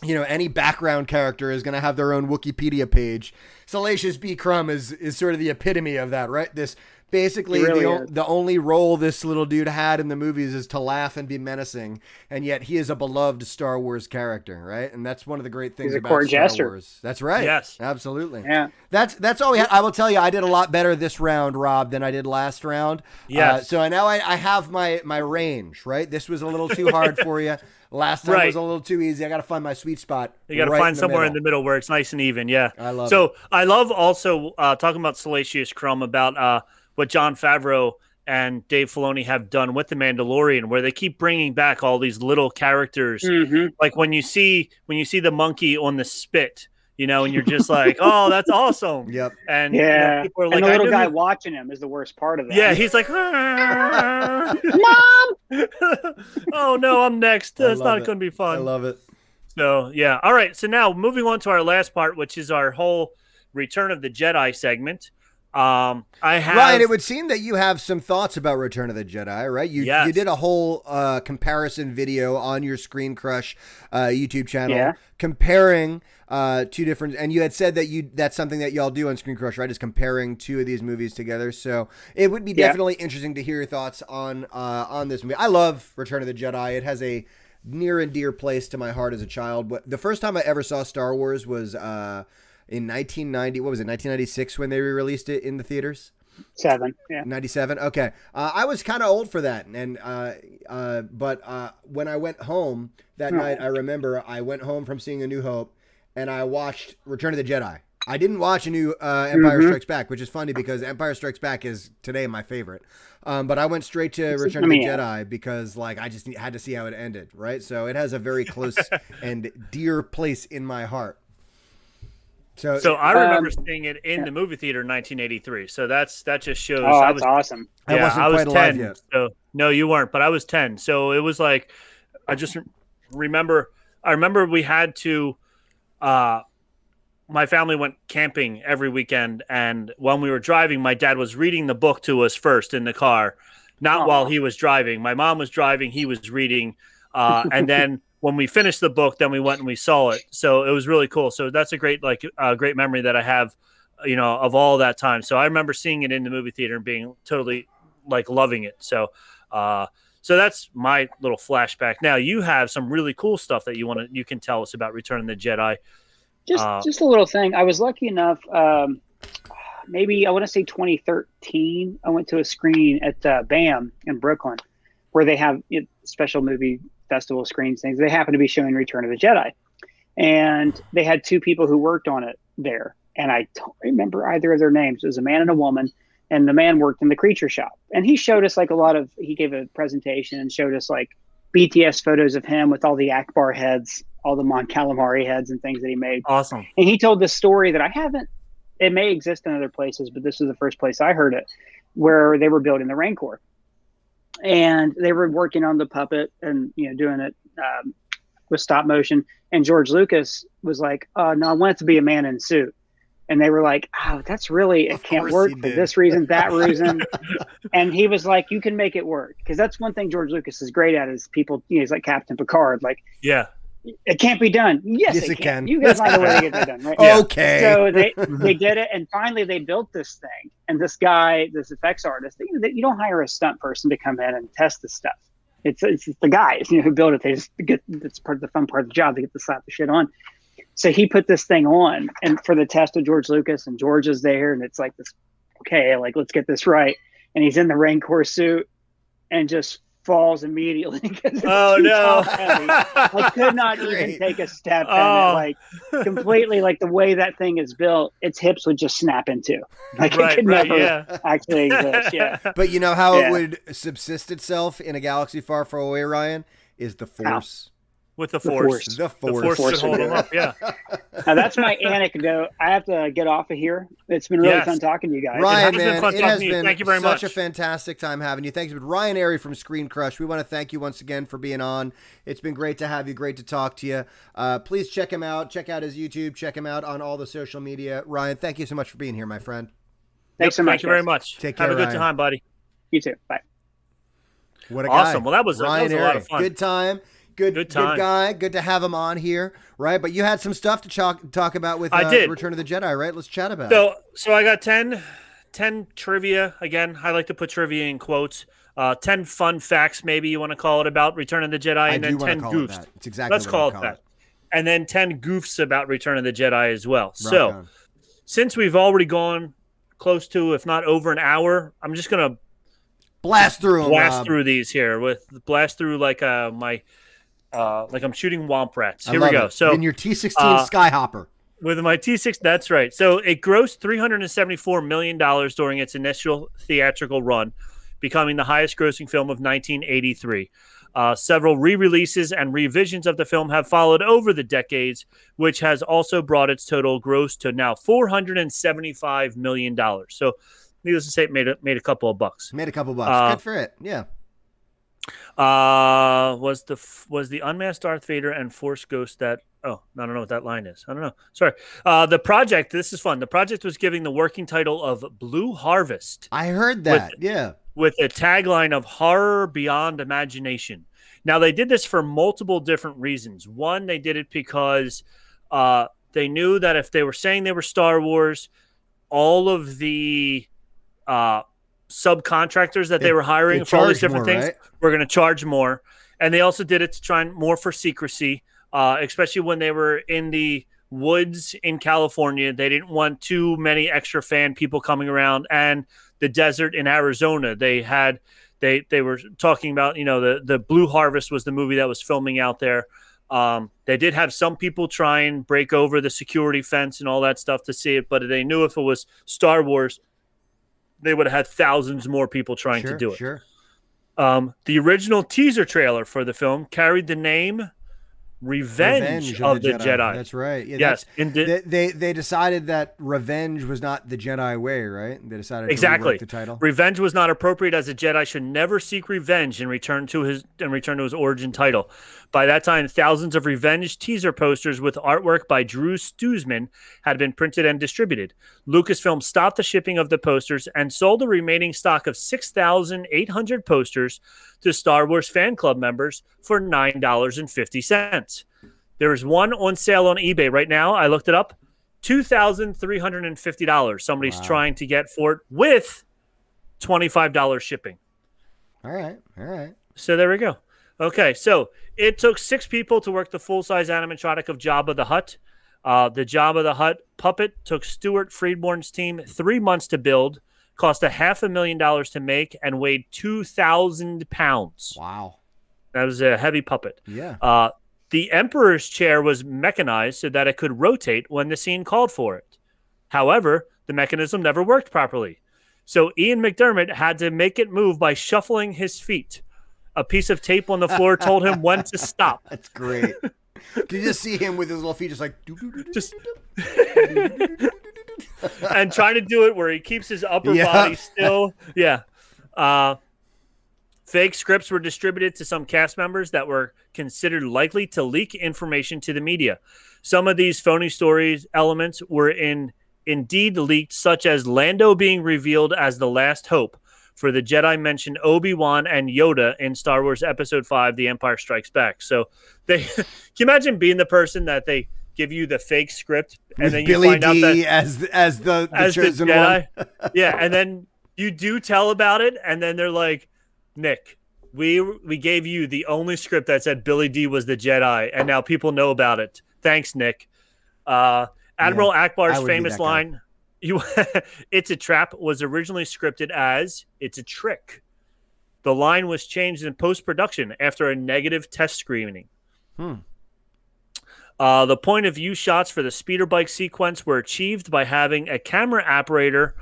you know, any background character is going to have their own Wikipedia page. Salacious B. Crumb is sort of the epitome of that, right? This basically the only role this little dude had in the movies is to laugh and be menacing, and yet he is a beloved Star Wars character, right? And that's one of the great things about Star Wars. That's right. Yes, absolutely. Yeah, that's all we had. I will tell you, I did a lot better this round, Rob, than I did last round. Yes. So now I have my range, right? This was a little too hard for you. Last time was a little too easy. I got to find my sweet spot. You got to find somewhere in the middle where it's nice and even. Yeah, I love it. So I love also talking about Salacious Crumb about what Jon Favreau and Dave Filoni have done with The Mandalorian, where they keep bringing back all these little characters. Mm-hmm. Like when you see the monkey on the spit, you know, and you're just like, oh, that's awesome. Yep. And you know, people are like, and the little guy watching him is the worst part of that. Yeah, he's like, Mom! Oh no, I'm next. That's not going to be fun. I love it. So yeah, all right. So now moving on to our last part, which is our whole Return of the Jedi segment. Ryan, it would seem that you have some thoughts about Return of the Jedi, right? You did a whole comparison video on your ScreenCrush YouTube channel comparing two different, and you had said that that's something that y'all do on ScreenCrush, right? Is comparing two of these movies together. So it would be definitely interesting to hear your thoughts on this movie. I love Return of the Jedi. It has a near and dear place to my heart as a child. But the first time I ever saw Star Wars was in 1996 when they re-released it in the theaters? 97. Okay. I was kind of old for that. And, but when I went home that night, I remember I went home from seeing A New Hope and I watched Return of the Jedi. I didn't watch a new Empire Strikes Back, which is funny because Empire Strikes Back is today my favorite. But I went straight to Return of the Jedi because like I just had to see how it ended. Right. So it has a very close and dear place in my heart. So I remember seeing it in the movie theater in 1983. So that just shows. Oh, that's awesome. Yeah, I was 10. Yet. So no, you weren't, but I was 10. So it was like, I just remember. I remember we had to. My family went camping every weekend, and when we were driving, my dad was reading the book to us first in the car, not while he was driving. My mom was driving; he was reading, and then. When we finished the book, then we went and we saw it. So it was really cool. So that's a great memory that I have, you know, of all that time. So I remember seeing it in the movie theater and being totally like loving it. So that's my little flashback. Now you have some really cool stuff that you can tell us about Return of the Jedi. Just a little thing. I was lucky enough, maybe I want to say 2013. I went to a screening at BAM in Brooklyn, where they have special movie festival screens things. They happened to be showing Return of the Jedi, and they had two people who worked on it there, and I don't remember either of their names. It was a man and a woman, and the man worked in the creature shop, and he showed us like he gave a presentation and showed us like BTS photos of him with all the Akbar heads, all the Mon Calamari heads and things that he made. Awesome. And he told this story that it may exist in other places, but this was the first place I heard it, where they were building the Rancor. And they were working on the puppet and, you know, doing it with stop motion. And George Lucas was like, "Oh, no, I want it to be a man in a suit." And they were like, "Oh, it can't work for this reason, that reason." And he was like, "You can make it work." Because that's one thing George Lucas is great at is people, you know, he's like Captain Picard. Like, It can't be done. Yes, Yes, it it can. You guys find a way to get that done, right? Okay. So they did it, and finally they built this thing. And this guy, this effects artist, you don't hire a stunt person to come in and test this stuff. It's the guys who build it. They just it's part of the fun part of the job. They get to slap the shit on. So he put this thing on, and for the test of George Lucas, and George is there, and it's like this. Okay, like let's get this right. And he's in the Rancor suit, and just falls immediately. Oh no! I could not even take a step in it. Like completely, like the way that thing is built, its hips would just snap into. Like it could never actually exist. Yeah. But you know how it would subsist itself in a galaxy far, far away, Ryan, is the Force. With the Force. The Force. The Force should hold them up, yeah. Now, that's my anecdote. I have to get off of here. It's been really fun talking to you guys. Ryan, man, it has been thank you very such much. a fantastic time having you. Thanks. Ryan Arey from ScreenCrush. We want to thank you once again for being on. It's been great to have you. Great to talk to you. Please check him out. Check out his YouTube. Check him out on all the social media. Ryan, thank you so much for being here, my friend. Thanks so much. Thank you very much. Take care, Have a good Ryan. time, buddy. You too. Bye. What a guy. Awesome. Well, that was a lot of fun. Good time. Good guy. Good to have him on here, right? But you had some stuff to talk about with Return of the Jedi, right? Let's chat about it. So I got 10 trivia. Again, I like to put trivia in quotes. 10 fun facts, maybe you want to call it, about Return of the Jedi, and then 10 goofs. It's exactly Let's call it that. And then 10 goofs about Return of the Jedi as well. So since we've already gone close to, if not over an hour, I'm just going to blast through these here like like I'm shooting Whomp Rats. Here we go. So in your T-16 Skyhopper. With my T6, that's right. So it grossed $374 million during its initial theatrical run, becoming the highest-grossing film of 1983. Several re-releases and revisions of the film have followed over the decades, which has also brought its total gross to now $475 million. So, needless to say, it made a couple of bucks. Good for it. Yeah. Was the unmasked Darth Vader and Force Ghost that? Oh, I don't know what that line is. I don't know. Sorry. The project. This is fun. The project was giving the working title of Blue Harvest. I heard that. With a tagline of horror beyond imagination. Now they did this for multiple different reasons. One, they did it because they knew that if they were saying they were Star Wars, all of the subcontractors that they were hiring for all these different things were going to charge more. And they also did it to try and more for secrecy, especially when they were in the woods in California. They didn't want too many extra fan people coming around, and the desert in Arizona. They were talking about, the Blue Harvest was the movie that was filming out there. They did have some people try and break over the security fence and all that stuff to see it, but they knew if it was Star Wars, they would have had thousands more people trying to do it. Sure. The original teaser trailer for the film carried the name Revenge of the Jedi. That's right. Yeah, yes. They decided that revenge was not the Jedi way, right? They decided to rework the title. Revenge was not appropriate, as a Jedi should never seek revenge and return to his origin title. By that time, thousands of revenge teaser posters with artwork by Drew Stoosman had been printed and distributed. Lucasfilm stopped the shipping of the posters and sold the remaining stock of 6,800 posters to Star Wars fan club members for $9.50. There is one on sale on eBay right now. I looked it up. $2,350. Somebody's trying to get for it with $25 shipping. All right. So there we go. Okay, so it took 6 people to work the full-size animatronic of Jabba the Hutt. The Jabba the Hutt puppet took Stuart Freeborn's team 3 months to build, cost $500,000 to make, and weighed 2,000 pounds. Wow. That was a heavy puppet. Yeah. The Emperor's chair was mechanized so that it could rotate when the scene called for it. However, the mechanism never worked properly. So Ian McDermott had to make it move by shuffling his feet. A piece of tape on the floor told him when to stop. That's great. Can you just see him with his little feet just like... Just... and trying to do it where he keeps his upper body still. Yeah. Fake scripts were distributed to some cast members that were considered likely to leak information to the media. Some of these phony stories elements were indeed leaked, such as Lando being revealed as the last hope for the Jedi mentioned Obi-Wan and Yoda in Star Wars Episode 5, The Empire Strikes Back. So can you imagine being the person that they give you the fake script and With then you Billy find out D that as the chosen the Jedi? one? Yeah, and then you do tell about it, and then they're like, Nick, we gave you the only script that said Billy D was the Jedi, and now people know about it. Thanks, Nick. Admiral Akbar's famous line, "It's a trap," was originally scripted as "It's a trick." The line was changed in post-production after a negative test screening. The point of view shots for the speeder bike sequence were achieved by having a camera operator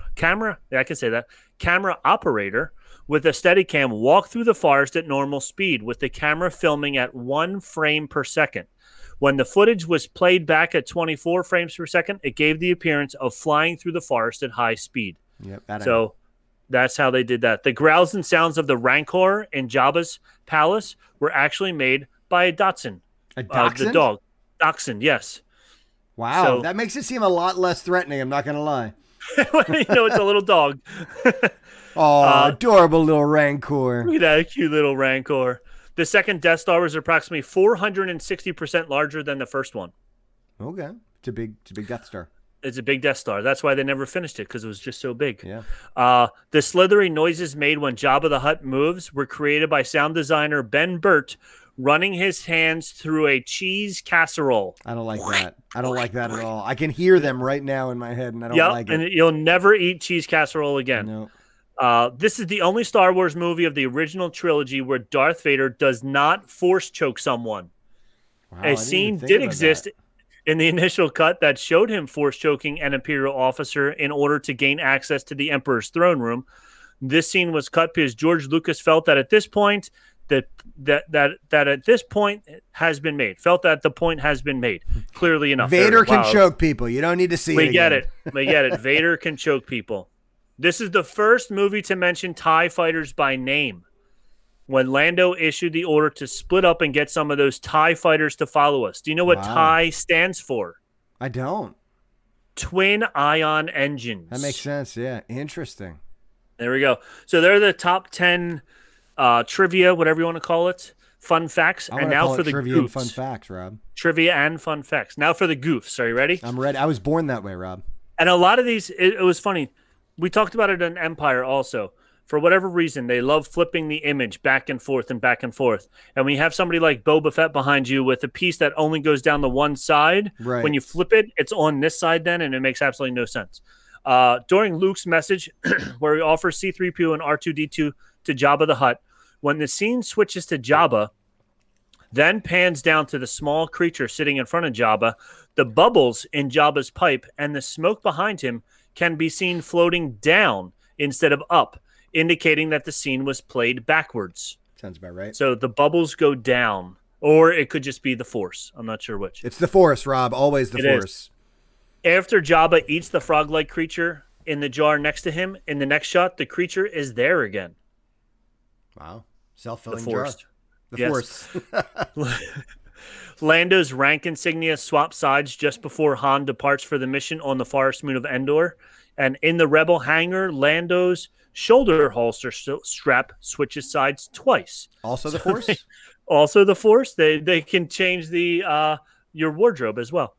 with a Steadicam walk through the forest at normal speed, with the camera filming at 1 frame per second. When the footage was played back at 24 frames per second, it gave the appearance of flying through the forest at high speed. Yep. So that's how they did that. The growls and sounds of the Rancor in Jabba's palace were actually made by a Dachshund. A Dachshund? The dog. Dachshund, yes. Wow, So- that makes it seem a lot less threatening. I'm not going to lie. It's a little dog. Oh, adorable little Rancor. Look at that cute little Rancor. The second Death Star was approximately 460% larger than the first one. Okay, it's a big Death Star. It's a big Death Star. That's why they never finished it, because it was just so big. Yeah. The slithery noises made when Jabba the Hutt moves were created by sound designer Ben Burt running his hands through a cheese casserole. I don't like that. I don't like that at all. I can hear them right now in my head, and I don't like it. And you'll never eat cheese casserole again. No. This is the only Star Wars movie of the original trilogy where Darth Vader does not force choke someone. Wow, A scene did exist in the initial cut that showed him force choking an Imperial officer in order to gain access to the Emperor's throne room. This scene was cut because George Lucas felt that at this point that at this point has been made. Felt that the point has been made. Clearly enough. Vader can choke people. You don't need to see it. We get it. Vader can choke people. This is the first movie to mention TIE fighters by name. When Lando issued the order to split up and get some of those TIE fighters to follow us. Do you know what TIE stands for? I don't. Twin Ion Engines. That makes sense, yeah. Interesting. There we go. So they're the top 10 trivia, whatever you want to call it, fun facts. And now for the trivia goofs. and fun facts, Rob. Trivia and fun facts. Now for the goofs. Are you ready? I'm ready. I was born that way, Rob. And a lot of these, it was funny. We talked about it in Empire also. For whatever reason, they love flipping the image back and forth and back and forth. And when you have somebody like Boba Fett behind you with a piece that only goes down the one side, right. When you flip it, it's on this side then, and it makes absolutely no sense. During Luke's message, where he offers C-3PO and R2-D2 to Jabba the Hutt, when the scene switches to Jabba, then pans down to the small creature sitting in front of Jabba, the bubbles in Jabba's pipe and the smoke behind him can be seen floating down instead of up, indicating that the scene was played backwards. Sounds about right. So the bubbles go down, or it could just be the Force. I'm not sure which. It's the Force, Rob. Always the Force. After Jabba eats the frog-like creature in the jar next to him, in the next shot, the creature is there again. Wow. Self-filling the Force. jar. The Force. Lando's rank insignia swap sides just before Han departs for the mission on the forest moon of Endor. And in the Rebel hangar, Lando's shoulder holster strap switches sides twice. Also the Force? Also the Force. They can change the your wardrobe as well.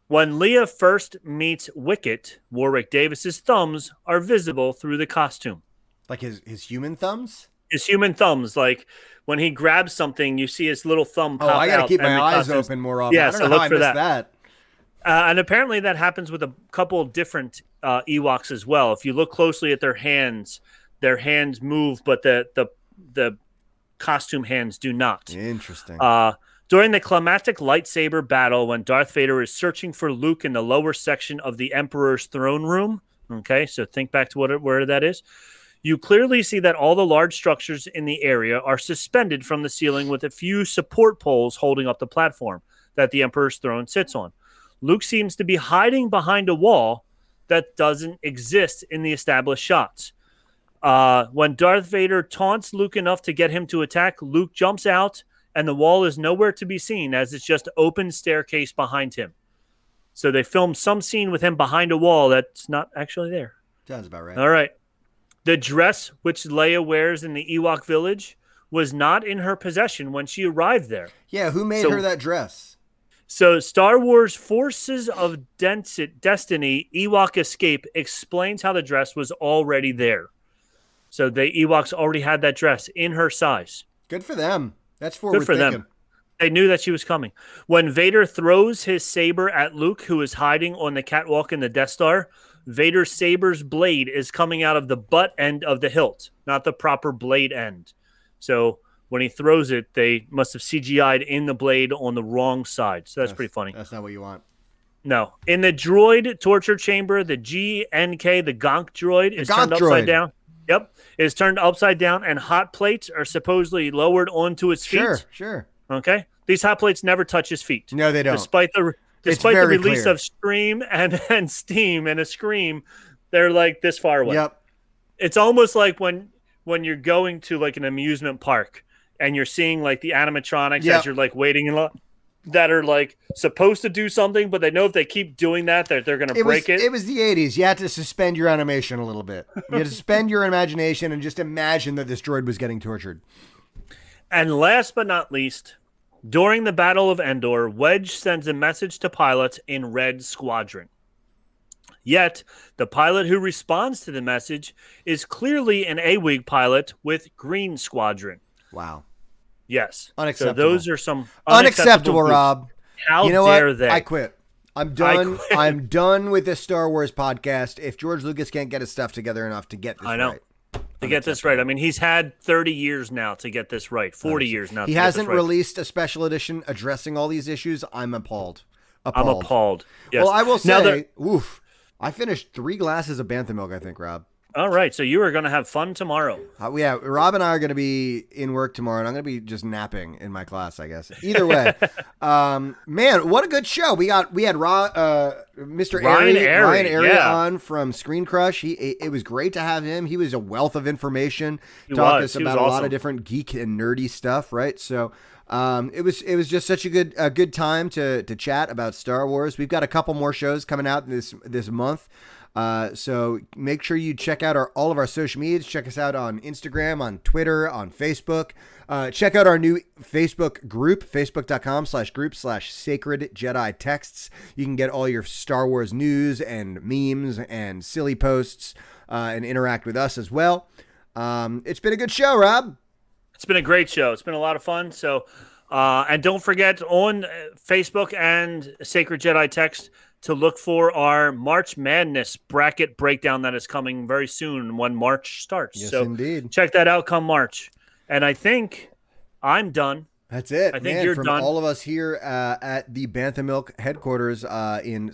When Leia first meets Wicket, Warwick Davis's thumbs are visible through the costume. Like his human thumbs? His human thumbs, like when he grabs something, you see his little thumb pop out. Oh, I got to keep my eyes open more often. Yeah, I don't so know how look I for missed that. And apparently that happens with a couple of different Ewoks as well. If you look closely at their hands move, but the costume hands do not. Interesting. During the climactic lightsaber battle, when Darth Vader is searching for Luke in the lower section of the Emperor's throne room, okay, so think back to where that is. You clearly see that all the large structures in the area are suspended from the ceiling with a few support poles holding up the platform that the Emperor's throne sits on. Luke seems to be hiding behind a wall that doesn't exist in the established shots. When Darth Vader taunts Luke enough to get him to attack, Luke jumps out, and the wall is nowhere to be seen as it's just open staircase behind him. So they filmed some scene with him behind a wall that's not actually there. Sounds about right. All right. The dress which Leia wears in the Ewok village was not in her possession when she arrived there. Yeah, who made her that dress? So Star Wars Forces of Destiny Ewok Escape explains how the dress was already there. So the Ewoks already had that dress in her size. Good for them. That's forward Good for thinking. them. They knew that she was coming. When Vader throws his saber at Luke, who is hiding on the catwalk in the Death Star, Vader's saber's blade is coming out of the butt end of the hilt, not the proper blade end. So when he throws it, they must have CGI'd in the blade on the wrong side. So that's pretty funny. That's not what you want. No. In the droid torture chamber, the GNK, the Gonk droid, is turned upside down. Yep. Is turned upside down, and hot plates are supposedly lowered onto its feet. Sure. Okay? These hot plates never touch his feet. No, they don't. Despite the release of Scream and Steam and a Scream, they're like this far away. Yep. It's almost like when you're going to like an amusement park and you're seeing like the animatronics as you're like waiting in line that are like supposed to do something, but they know if they keep doing that, they're going to break it. It was the 80s. You had to suspend your animation a little bit. You had to suspend your imagination and just imagine that this droid was getting tortured. And last but not least, during the Battle of Endor, Wedge sends a message to pilots in Red Squadron. Yet, the pilot who responds to the message is clearly an A-Wing pilot with Green Squadron. Wow. Yes. Unacceptable. So those are some unacceptable, Rob. How dare they? I quit. I'm done. I'm done with this Star Wars podcast. If George Lucas can't get his stuff together enough to get this right. To get this right. I mean, he's had 30 years now to get this right. 40 years now. He hasn't released a special edition addressing all these issues. I'm appalled. I'm appalled. Yes. Well, I will say, I finished 3 glasses of Bantha milk, I think, Rob. All right. So you are going to have fun tomorrow. Yeah. Rob and I are going to be in work tomorrow, and I'm going to be just napping in my class, I guess. Either way, man, what a good show. We had Mr. Ryan Arey on from ScreenCrush. It was great to have him. He was a wealth of information. Talked to us about a lot of different geek and nerdy stuff, right? So it was just such a good time to chat about Star Wars. We've got a couple more shows coming out this month. So make sure you check out all of our social medias. Check us out on Instagram, on Twitter, on Facebook. Check out our new Facebook group, facebook.com/group/Sacred Jedi Texts. You can get all your Star Wars news and memes and silly posts, and interact with us as well. It's been a good show, Rob. It's been a great show. It's been a lot of fun. So, and don't forget on Facebook and Sacred Jedi Text to look for our March Madness bracket breakdown that is coming very soon when March starts. Yes, so indeed. Check that out come March. And I think I'm done. That's it. I think you're from done. All of us here at the BanthaMilk headquarters in